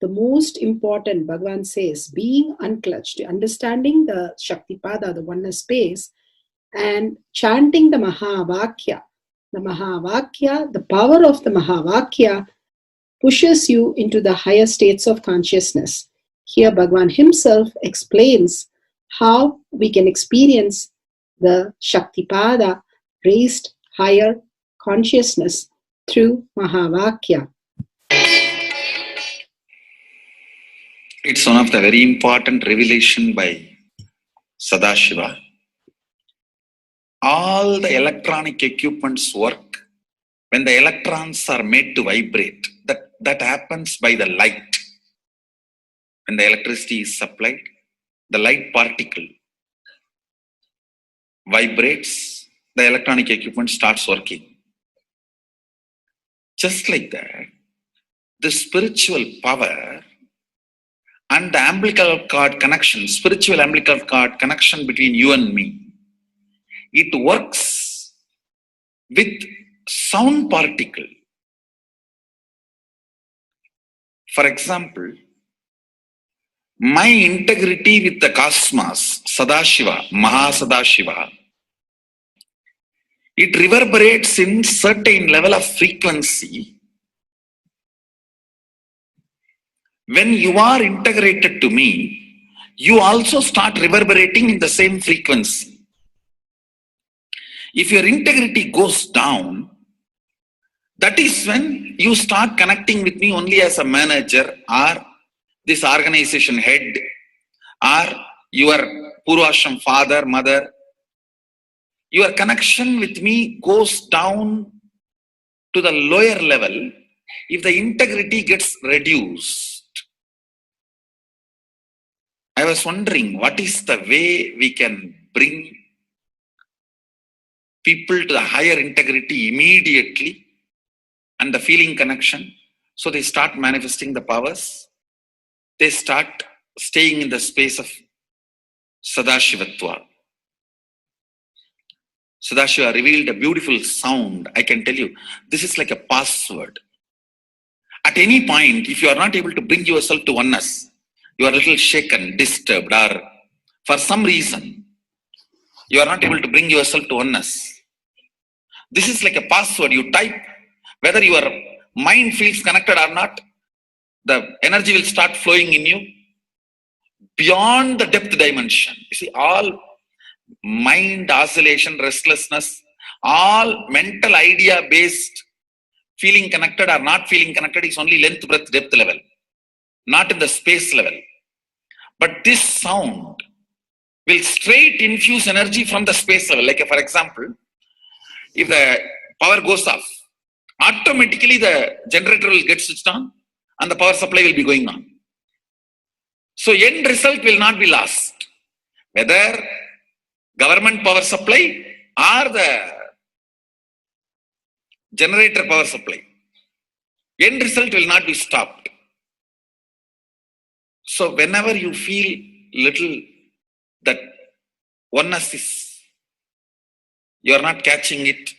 The most important, Bhagavan says, being unclutched, understanding the Shaktipada, the oneness space, and chanting the Mahavakya. The Mahavakya, the power of the Mahavakya, pushes you into the higher states of consciousness. Here, Bhagavan himself explains how we can experience the Shaktipada, raised higher consciousness, through Mahavakya. It's one of the very important revelation by Sadashiva. All the electronic equipments work when the electrons are made to vibrate. That happens by the light. When the electricity is supplied, the light particle vibrates, the electronic equipment starts working. Just like that, the spiritual power and the umbilical cord connection, spiritual umbilical cord connection between you and me, it works with sound particle. For example, my integrity with the cosmos, Sadashiva, Mahasadashiva, it reverberates in certain level of frequency. When you are integrated to me, you also start reverberating in the same frequency. If your integrity goes down, that is when you start connecting with me only as a manager or this organization head or your Purvashram father, mother. Your connection with me goes down to the lower level if the integrity gets reduced. I was wondering, what is the way we can bring people to the higher integrity immediately and the feeling connection, so they start manifesting the powers. They start staying in the space of Sadashivatva. Sadashiva revealed a beautiful sound. I can tell you, this is like a password. At any point, if you are not able to bring yourself to oneness, you are a little shaken, disturbed, or for some reason, you are not able to bring yourself to oneness. This is like a password. You type, whether your mind feels connected or not, the energy will start flowing in you beyond the depth dimension. You see, all mind oscillation, restlessness, all mental idea-based feeling connected or not feeling connected is only length, breadth, depth level, not in the space level. But this sound will straight infuse energy from the space level. Like for example, if the power goes off, automatically the generator will get switched on and the power supply will be going on. So end result will not be lost. Whether government power supply or the generator power supply, end result will not be stopped. So whenever you feel little that oneness is, you are not catching it,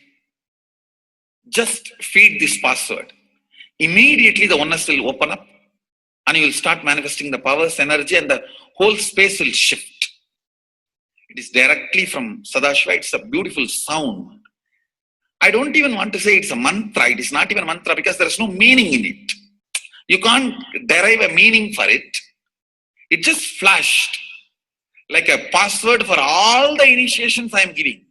just feed this password. Immediately the oneness will open up And you will start manifesting the powers, energy, and the whole space will shift. It is directly from Sadashiva. It's a beautiful sound. I don't even want to say it's a mantra. It is not even a mantra because there is no meaning in it. You can't derive a meaning for it. It just flashed like a password for all the initiations I am giving.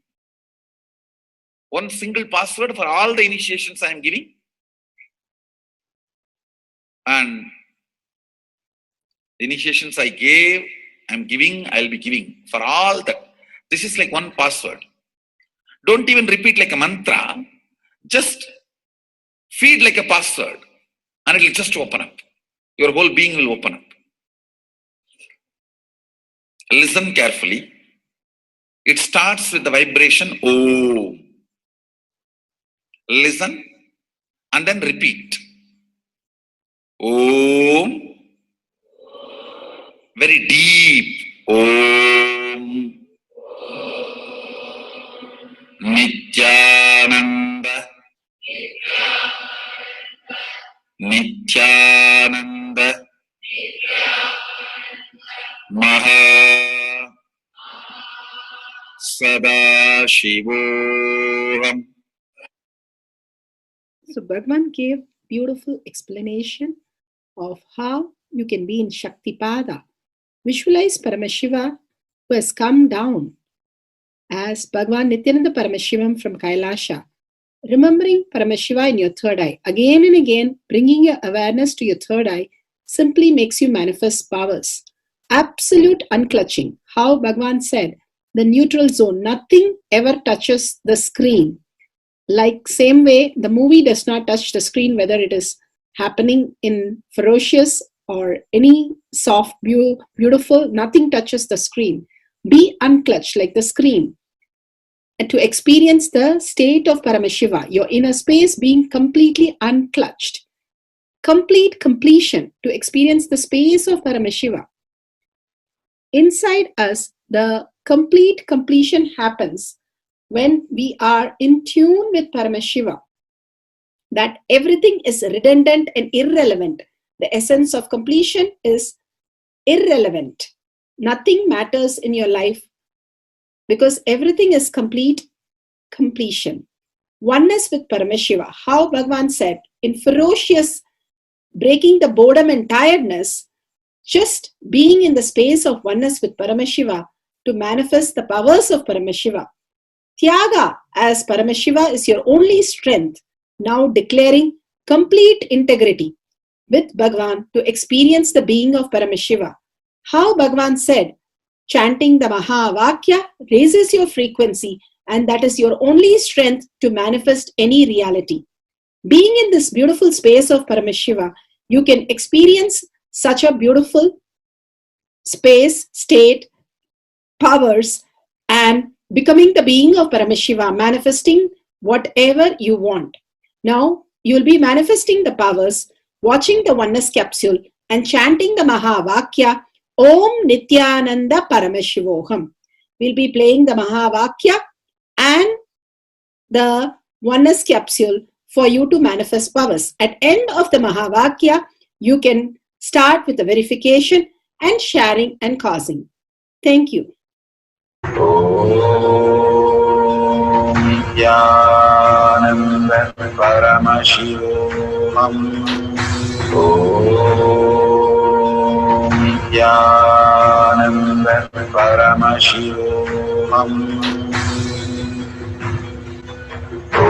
One single password for all the initiations I am giving. And the initiations I gave, I am giving, I will be giving. For all that. This is like one password. Don't even repeat like a mantra. Just feed like a password. And it will just open up. Your whole being will open up. Listen carefully. It starts with the vibration Om. Listen and then repeat. Om. Very deep. Om. Nithyananda. Nithyananda. Maha Sadashivoham. So Bhagavan gave beautiful explanation of how you can be in Shaktipada. Visualize Paramashiva who has come down as Bhagavan Nithyananda Paramashivam from Kailasha. Remembering Paramashiva in your third eye. Again and again, bringing your awareness to your third eye simply makes you manifest powers. Absolute unclutching. How Bhagavan said, the neutral zone. Nothing ever touches the screen. Like same way, the movie does not touch the screen, whether it is happening in ferocious or any soft, beautiful, nothing touches the screen. Be unclutched like the screen. And to experience the state of Paramashiva, your inner space being completely unclutched. Complete completion to experience the space of Paramashiva. Inside us, the complete completion happens when we are in tune with Paramashiva. That everything is redundant and irrelevant. The essence of completion is irrelevant. Nothing matters in your life because everything is complete completion. Oneness with Paramashiva. How Bhagavan said, in ferocious breaking the boredom and tiredness, just being in the space of oneness with Paramashiva to manifest the powers of Paramashiva. Tyaga as Paramashiva is your only strength, now declaring complete integrity with Bhagavan to experience the being of Paramashiva. How Bhagavan said, chanting the Mahavakya raises your frequency and that is your only strength to manifest any reality. Being in this beautiful space of Paramashiva, you can experience such a beautiful space, state, powers, and becoming the being of Paramashiva, manifesting whatever you want. Now, you will be manifesting the powers, watching the oneness capsule, and chanting the Mahavakya, Om Nithyananda Paramashivoham. We'll be playing the Mahavakya and the oneness capsule for you to manifest powers. At end of the Mahavakya, you can start with the verification and sharing and causing. Thank you. Om Nithyananda Paramashivoham. Om Nithyananda Paramashivoham. Om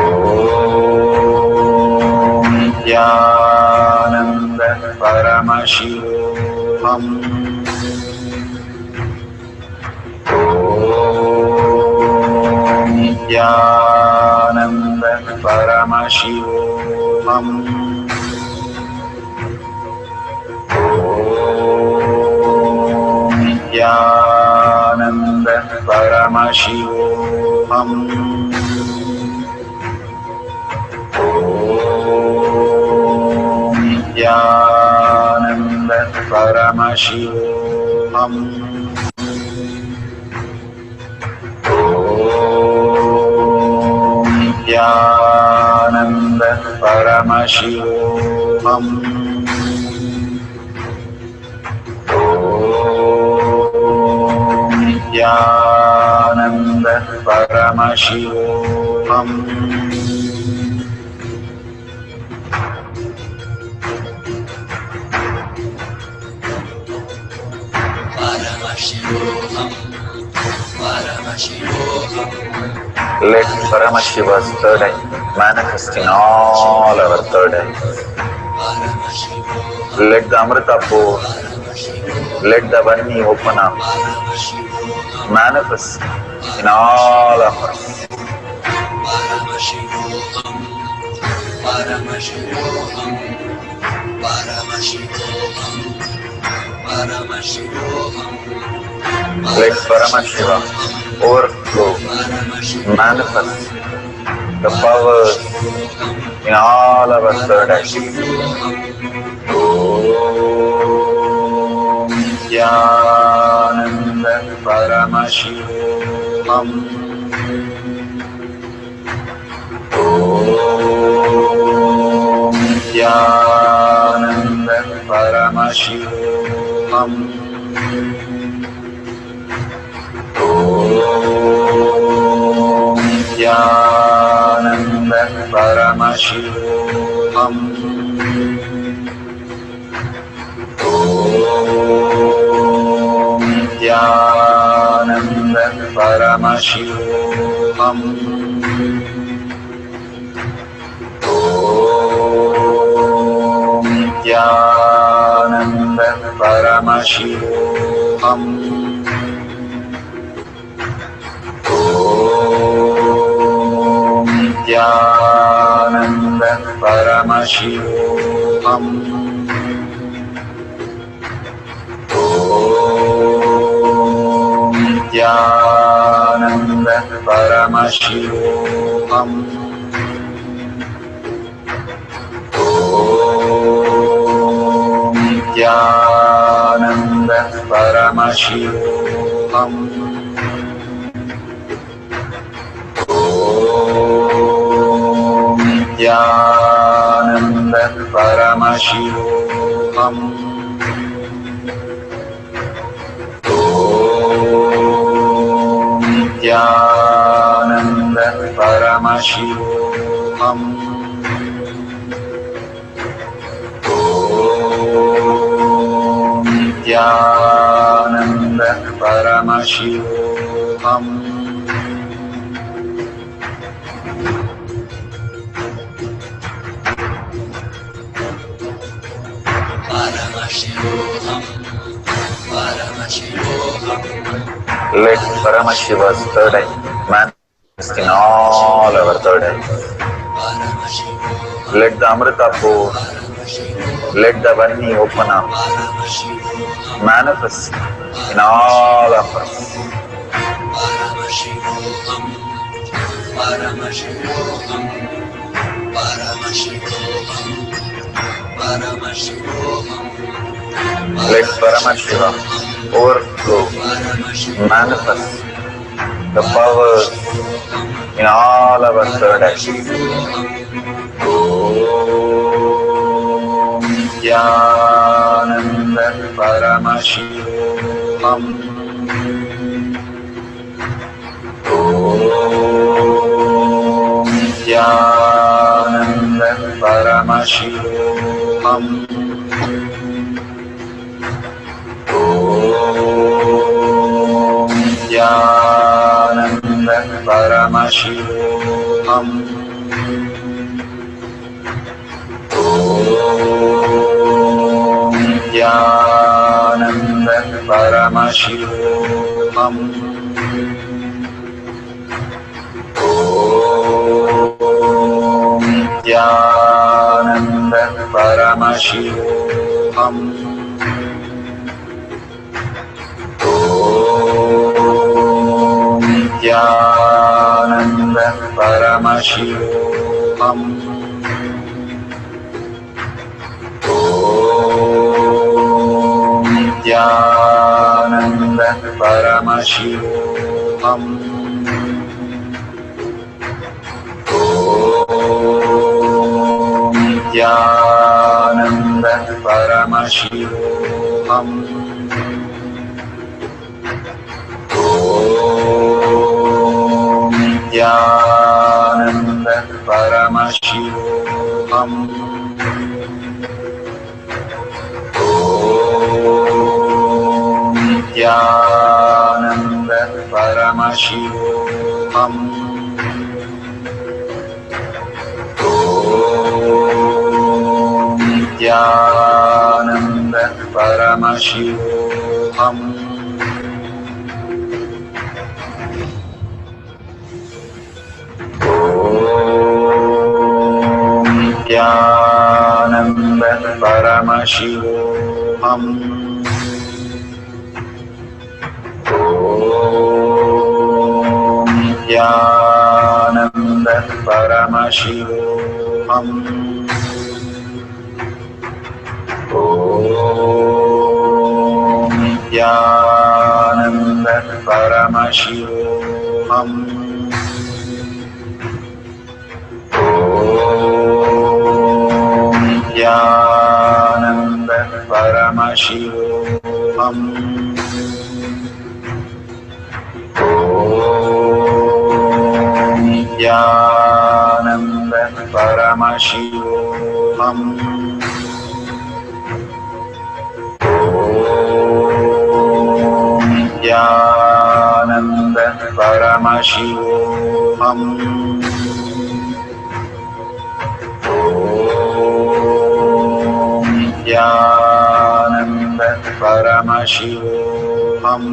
Nithyananda Paramashivoham. Om Nithyananda Paramashivoham. Om Nithyananda Paramashivoham. Om Nithyananda Paramashivoham. Om Nithyananda Paramashivoham. Nithyananda Paramashivoham. Let Paramashiva's third eye manifest in all our third eyes. Let the Amrita pour, let the Vani open up, manifest in all of us. Let Paramashiva overflow, manifest the powers in all our third eyes. Om Nithyananda Paramashivoham. Om Nithyananda Paramashivoham. Om Nithyananda Paramashivoham. Om Nithyananda Paramashivoham. Om Nithyananda Paramashivoham. Om Nithyananda Paramashivoham. Om Nithyananda Paramashivoham. Om Nithyananda Paramashivoham. Om Nithyananda Paramashivoham. Om Nithyananda Paramashivoham. Om Nithyananda Paramashivoham. Let Paramashiva's third eye manifest in all our third eyes. Let the Amrita pour, let the Vani open up, manifest in all of us. Let Paramashiva overflow, manifest the powers in all our third eyes. Om Nithyananda Paramashivoham. Om Nithyananda Paramashivoham. Om Nithyananda Paramashivoham. Om Nithyananda Paramashivoham. Om Nithyananda Paramashivoham. Om Nithyananda Paramashivoham. Om Nithyananda Paramashivoham. Om Nithyananda Paramashivoham. Om Paramashivoham. Nithyananda Paramashivoham. Nithyananda Paramashivoham. Nithyananda Paramashivoham. Nithyananda Paramashivoham. Nithyananda Paramashivoham. Nithyananda Paramashivoham. Nithyananda Paramashivoham. Nithyananda Paramashivoham. Nithyananda Paramashivoham.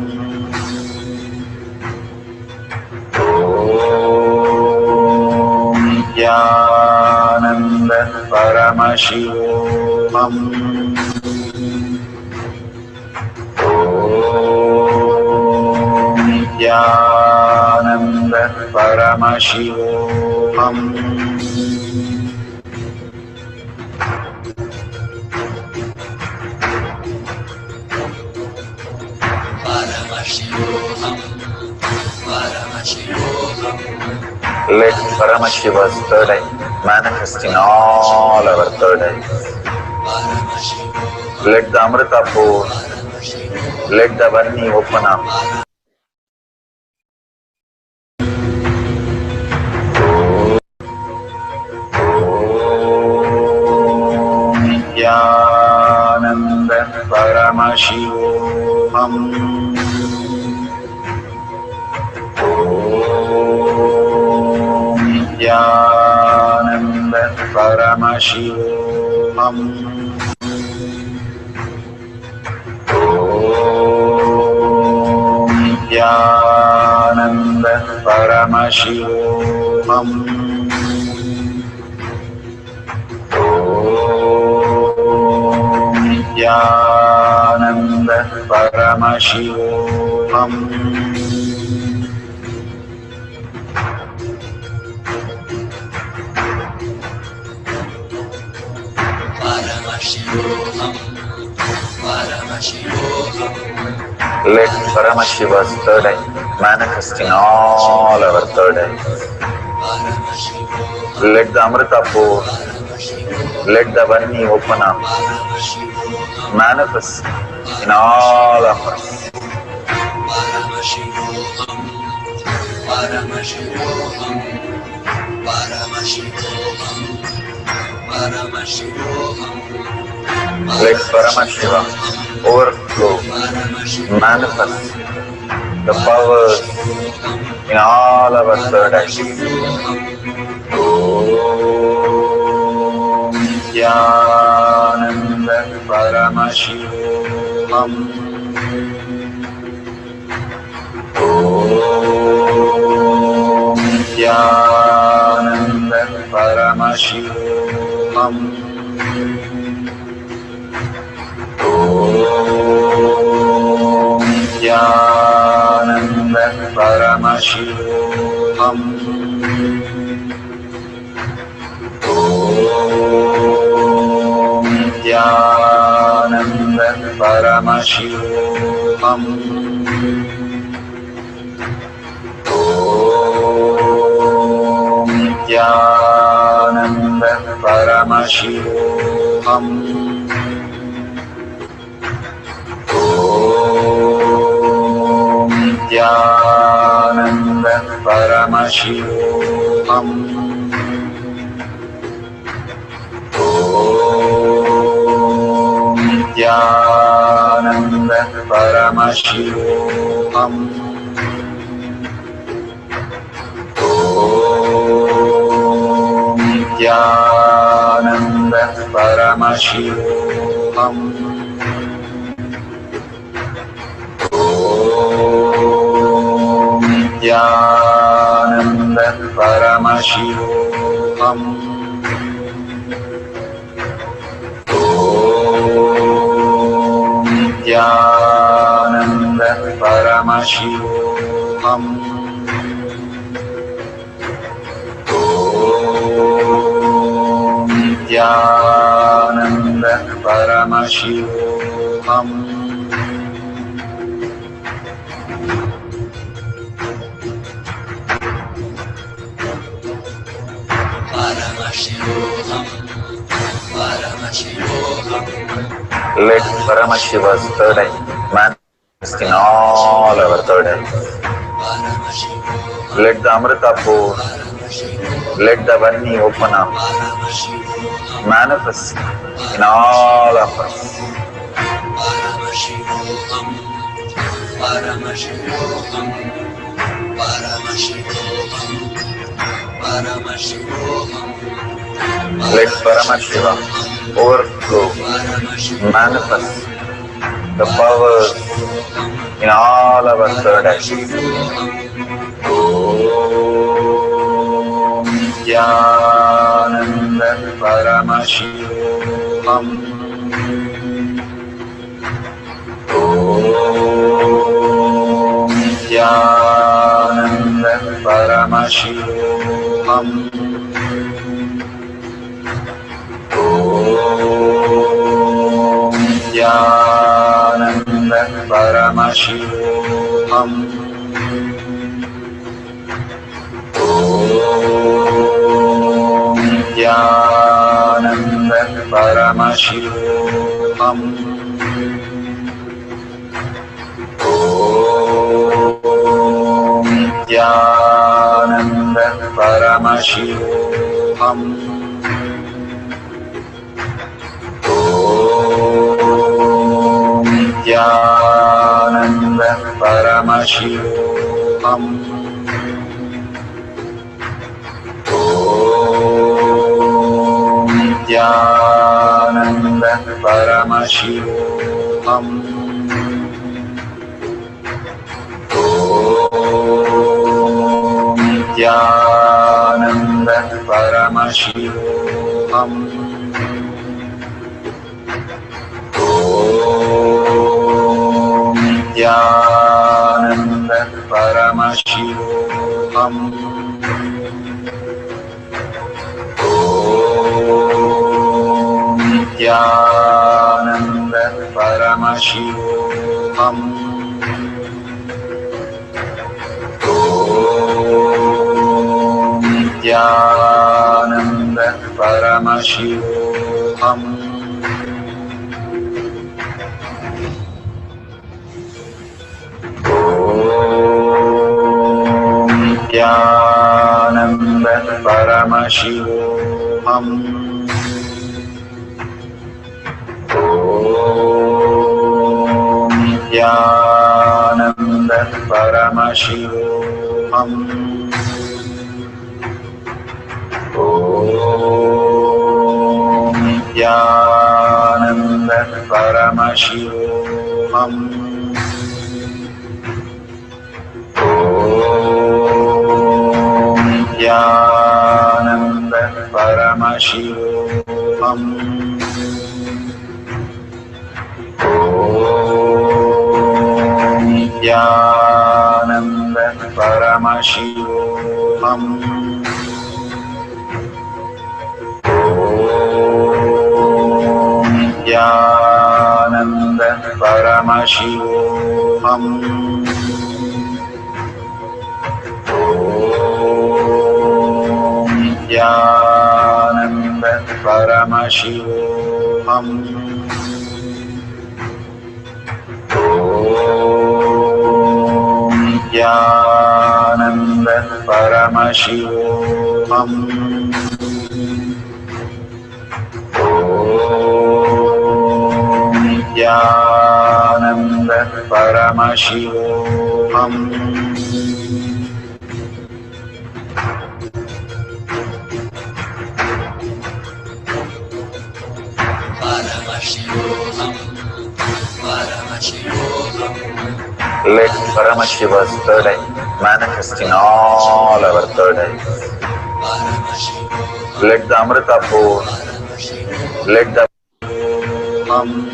Nithyananda Paramashivoham. Nithyananda Paramashivoham. Let Paramashiva's third eye manifest in all our third eyes. Let the Amrita pour, let the Varni open up. Nithyananda Paramashivoham. Nithyananda Paramashivoham. Nithyananda Paramashivoham. Nithyananda Paramashivoham. Let Paramashiva's third eye manifest in all our third eyes. Let the Amrita pour, let the Varni open up, manifest in all of us. Let Paramashiva overflow, manifest the powers in all our third eyes. Om Nithyananda Paramashivoham. Om Nithyananda Paramashivoham. Om Nithyananda Paramashivoham. Om Nithyananda Paramashivoham. Om Nithyananda Paramashivoham. Om Nithyananda Paramashivoham. Nithyananda Paramashivoham. Om Nithyananda Paramashivoham. Om Nithyananda Paramashivoham. Om Nithyananda Paramashivoham. Om Nithyananda Paramashivoham. Let Paramashiva's third eye manifest in all our third eyes. Let the Amrita pour, let the Varni open up, manifest in all of us. Let Paramashiva overflow, manifest the powers in all our third eyes. Om Nithyananda Paramashivoham. Om Nithyananda Paramashivoham. Om Nithyananda Paramashivoham. Om Nithyananda Paramashivoham. Om Nithyananda Paramashivoham. Om Nithyananda Paramashivoham. Om Nithyananda Paramashivoham. Om Nithyananda Paramashivoham. Om Nithyananda Paramashivoham. Om Nithyananda Paramashivoham. Om Nithyananda Paramashivoham. Om Nithyananda Paramashivoham. Om Nithyananda Paramashivoham. Om Nithyananda Paramashivoham. Om Nithyananda Paramashivoham. Om Nithyananda Paramashivoham. Om Nithyananda Paramashivoham. Om Nithyananda Paramashivoham. Om Nithyananda Paramashivoham. Om Paramashivoham. Let Paramashiva's third eye manifest in all our third eyes. Let the Amrita pour, let the Om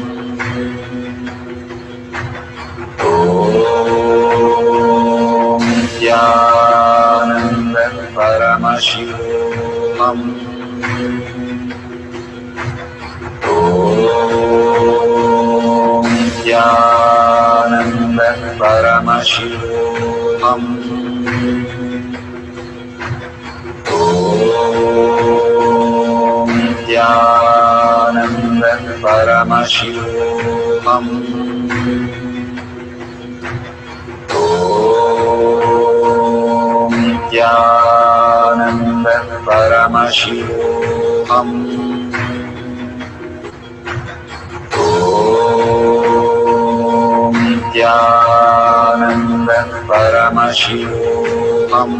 Nithyananda Paramashivam. Om Nithyananda Paramashivam. Om Nithyananda Paramashivam. Om Nithyananda Paramashivam. Om Nithyananda Paramashivam. Om Nithyananda Paramashivam. Om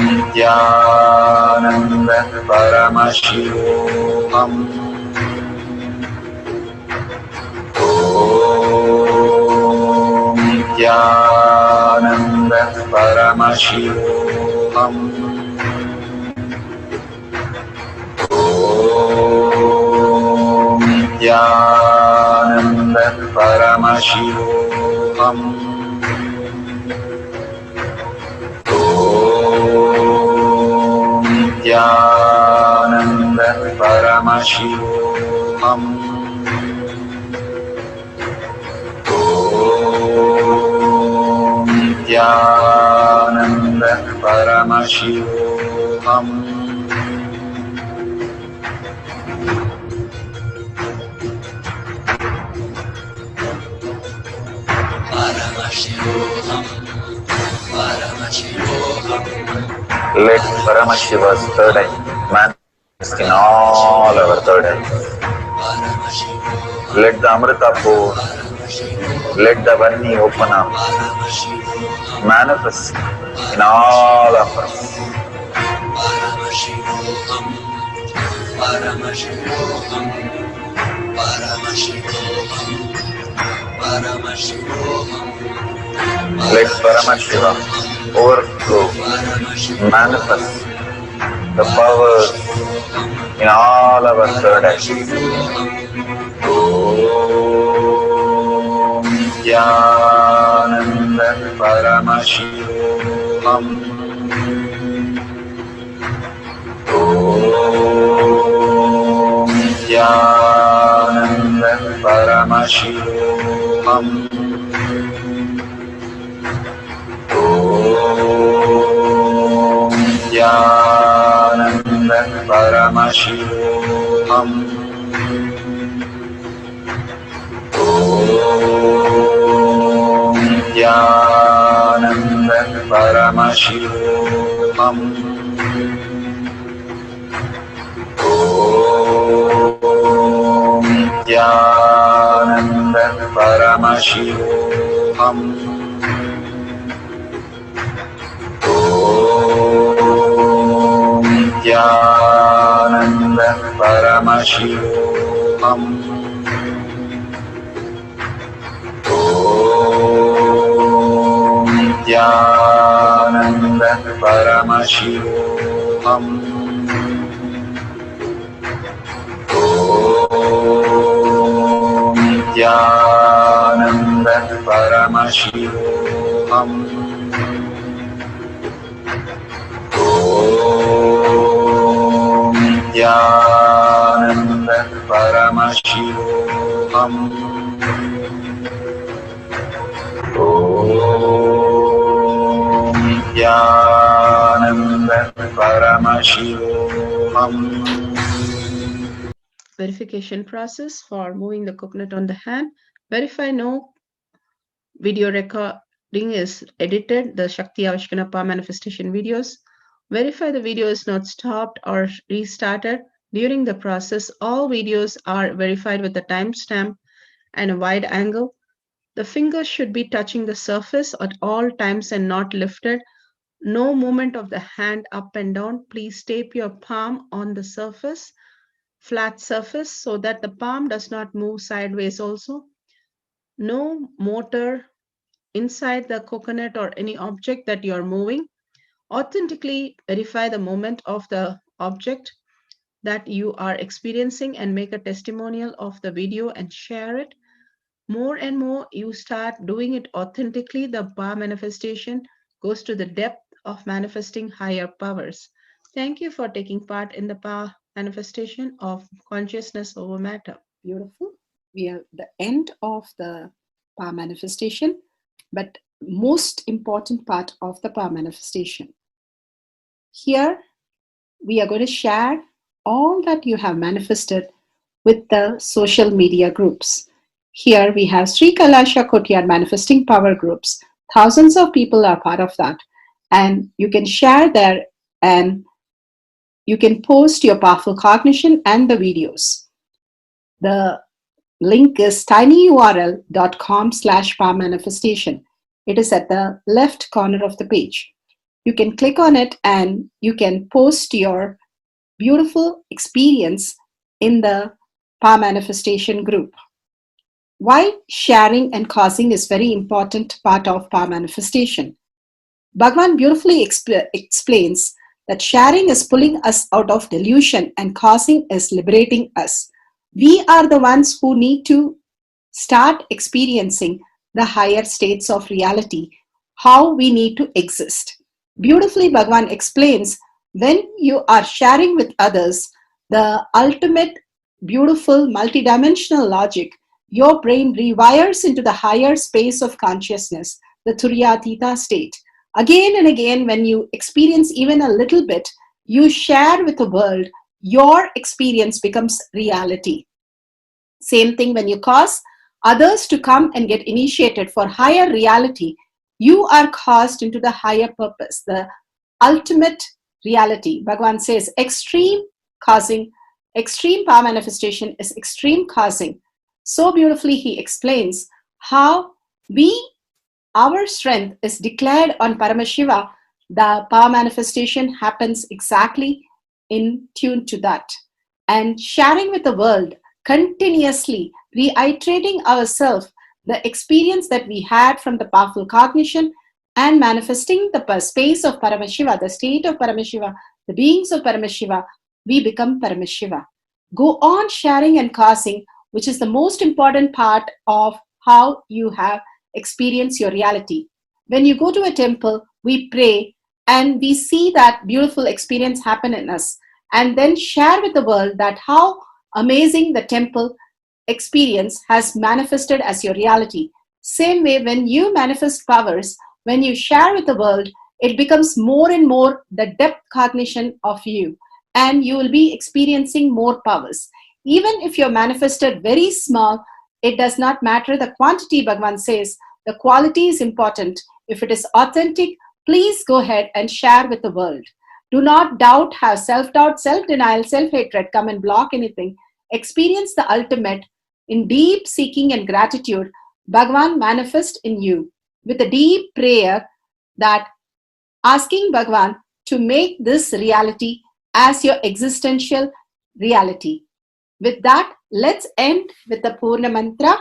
Nithyananda Paramashivam. Om Nithyananda Paramashivam. Om Nithyananda Paramashivam. Om Nithyananda Paramashivam. Let Paramashiva's third eye manifest in all our third eyes. Let the Amrita pour, let the Vani open up, manifest in all of us. Let Paramashiva overflow, manifest the powers in all our third eyes. Om Nithyananda Paramashivam. Om Nithyananda Paramashivam. Om Nithyananda Paramashivam. Om Nithyananda Paramashivam. Om Nithyananda Paramashivam. Om Nithyananda Paramashivam. Om Nithyananda Paramashivam. Om Nithyananda Paramashivam. Om Nithyananda Paramashivam. Om Nithyananda Paramashivam. Verification process for moving the coconut on the hand. Verify no video recording is edited, the Shakti Avishkanapa manifestation videos. Verify the video is not stopped or restarted. During the process, all videos are verified with a timestamp and a wide angle. The fingers should be touching the surface at all times and not lifted. No movement of the hand up and down. Please tape your palm on the surface, flat surface, so that the palm does not move sideways also. No motor inside the coconut or any object that you are moving. Authentically verify the movement of the object that you are experiencing and make a testimonial of the video and share it. More and more you start doing it authentically, the power manifestation goes to the depth of manifesting higher powers. Thank you for taking part in the power manifestation of consciousness over matter. Beautiful. We are at the end of the power manifestation, but most important part of the power manifestation. Here, we are going to share all that you have manifested with the social media groups. Here we have Sri Kailasha Kotyar Manifesting Power Groups. Thousands of people are part of that. And you can share there and you can post your powerful cognition and the videos. The link is tinyurl.com/power manifestation. It is at the left corner of the page. You can click on it and you can post your beautiful experience in the power manifestation group. Why sharing and causing is very important part of power manifestation. Bhagavan beautifully explains that sharing is pulling us out of delusion and causing is liberating us. We are the ones who need to start experiencing the higher states of reality, how we need to exist. Beautifully, Bhagavan explains when you are sharing with others the ultimate beautiful multidimensional logic, your brain rewires into the higher space of consciousness, the Turyatita state. Again and again, when you experience even a little bit, you share with the world, your experience becomes reality. Same thing when you cause others to come and get initiated for higher reality, you are caused into the higher purpose, the ultimate reality. Bhagavan says extreme causing, extreme power manifestation is extreme causing. So beautifully he explains how our strength is declared on Paramashiva. The power manifestation happens exactly in tune to that. And sharing with the world, continuously reiterating ourselves the experience that we had from the powerful cognition and manifesting the space of Paramashiva, the state of Paramashiva, the beings of Paramashiva, we become Paramashiva. Go on sharing and causing, which is the most important part of how you have experienced your reality. When you go to a temple, we pray and we see that beautiful experience happen in us, and then share with the world that how amazing the temple experience has manifested as your reality. Same way, when you manifest powers, when you share with the world, it becomes more and more the depth cognition of you, and you will be experiencing more powers. Even if you're manifested very small, it does not matter the quantity. Bhagavan says the quality is important. If it is authentic, please go ahead and share with the world. Do not doubt, have self-doubt, self-denial, self-hatred come and block anything. Experience the ultimate in deep seeking and gratitude. Bhagavan manifest in you with a deep prayer, that asking Bhagavan to make this reality as your existential reality. With that, let's end with the Purna Mantra.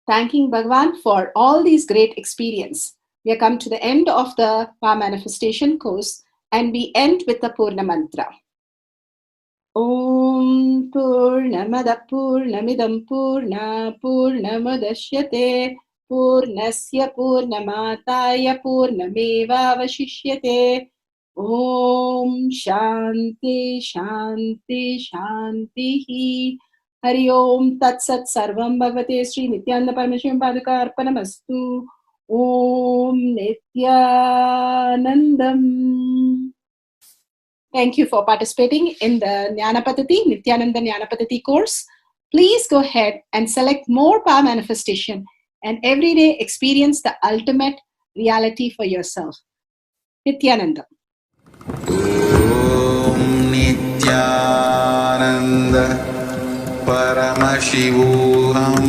Thanking Bhagavan for all these great experience. We have come to the end of the power manifestation course, and we end with the Purna Mantra. Om Purnamada Purnamidam Purna Purnamadashyate Purnasya Purnamataya Purnameva Vashishyate. Om Shanti Shanti Shanti. Hari Om Tat Sat Sarvam Bhavate Sri Nithyananda Paramashiva Paduka Arpanamastu. Om Nithyanandam. Thank you for participating in the Jnana Paddhati, Nithyananda Jnana Paddhati course. Please go ahead and select more power manifestation and every day experience the ultimate reality for yourself. Nithyananda. Om Nithyananda Paramashivoham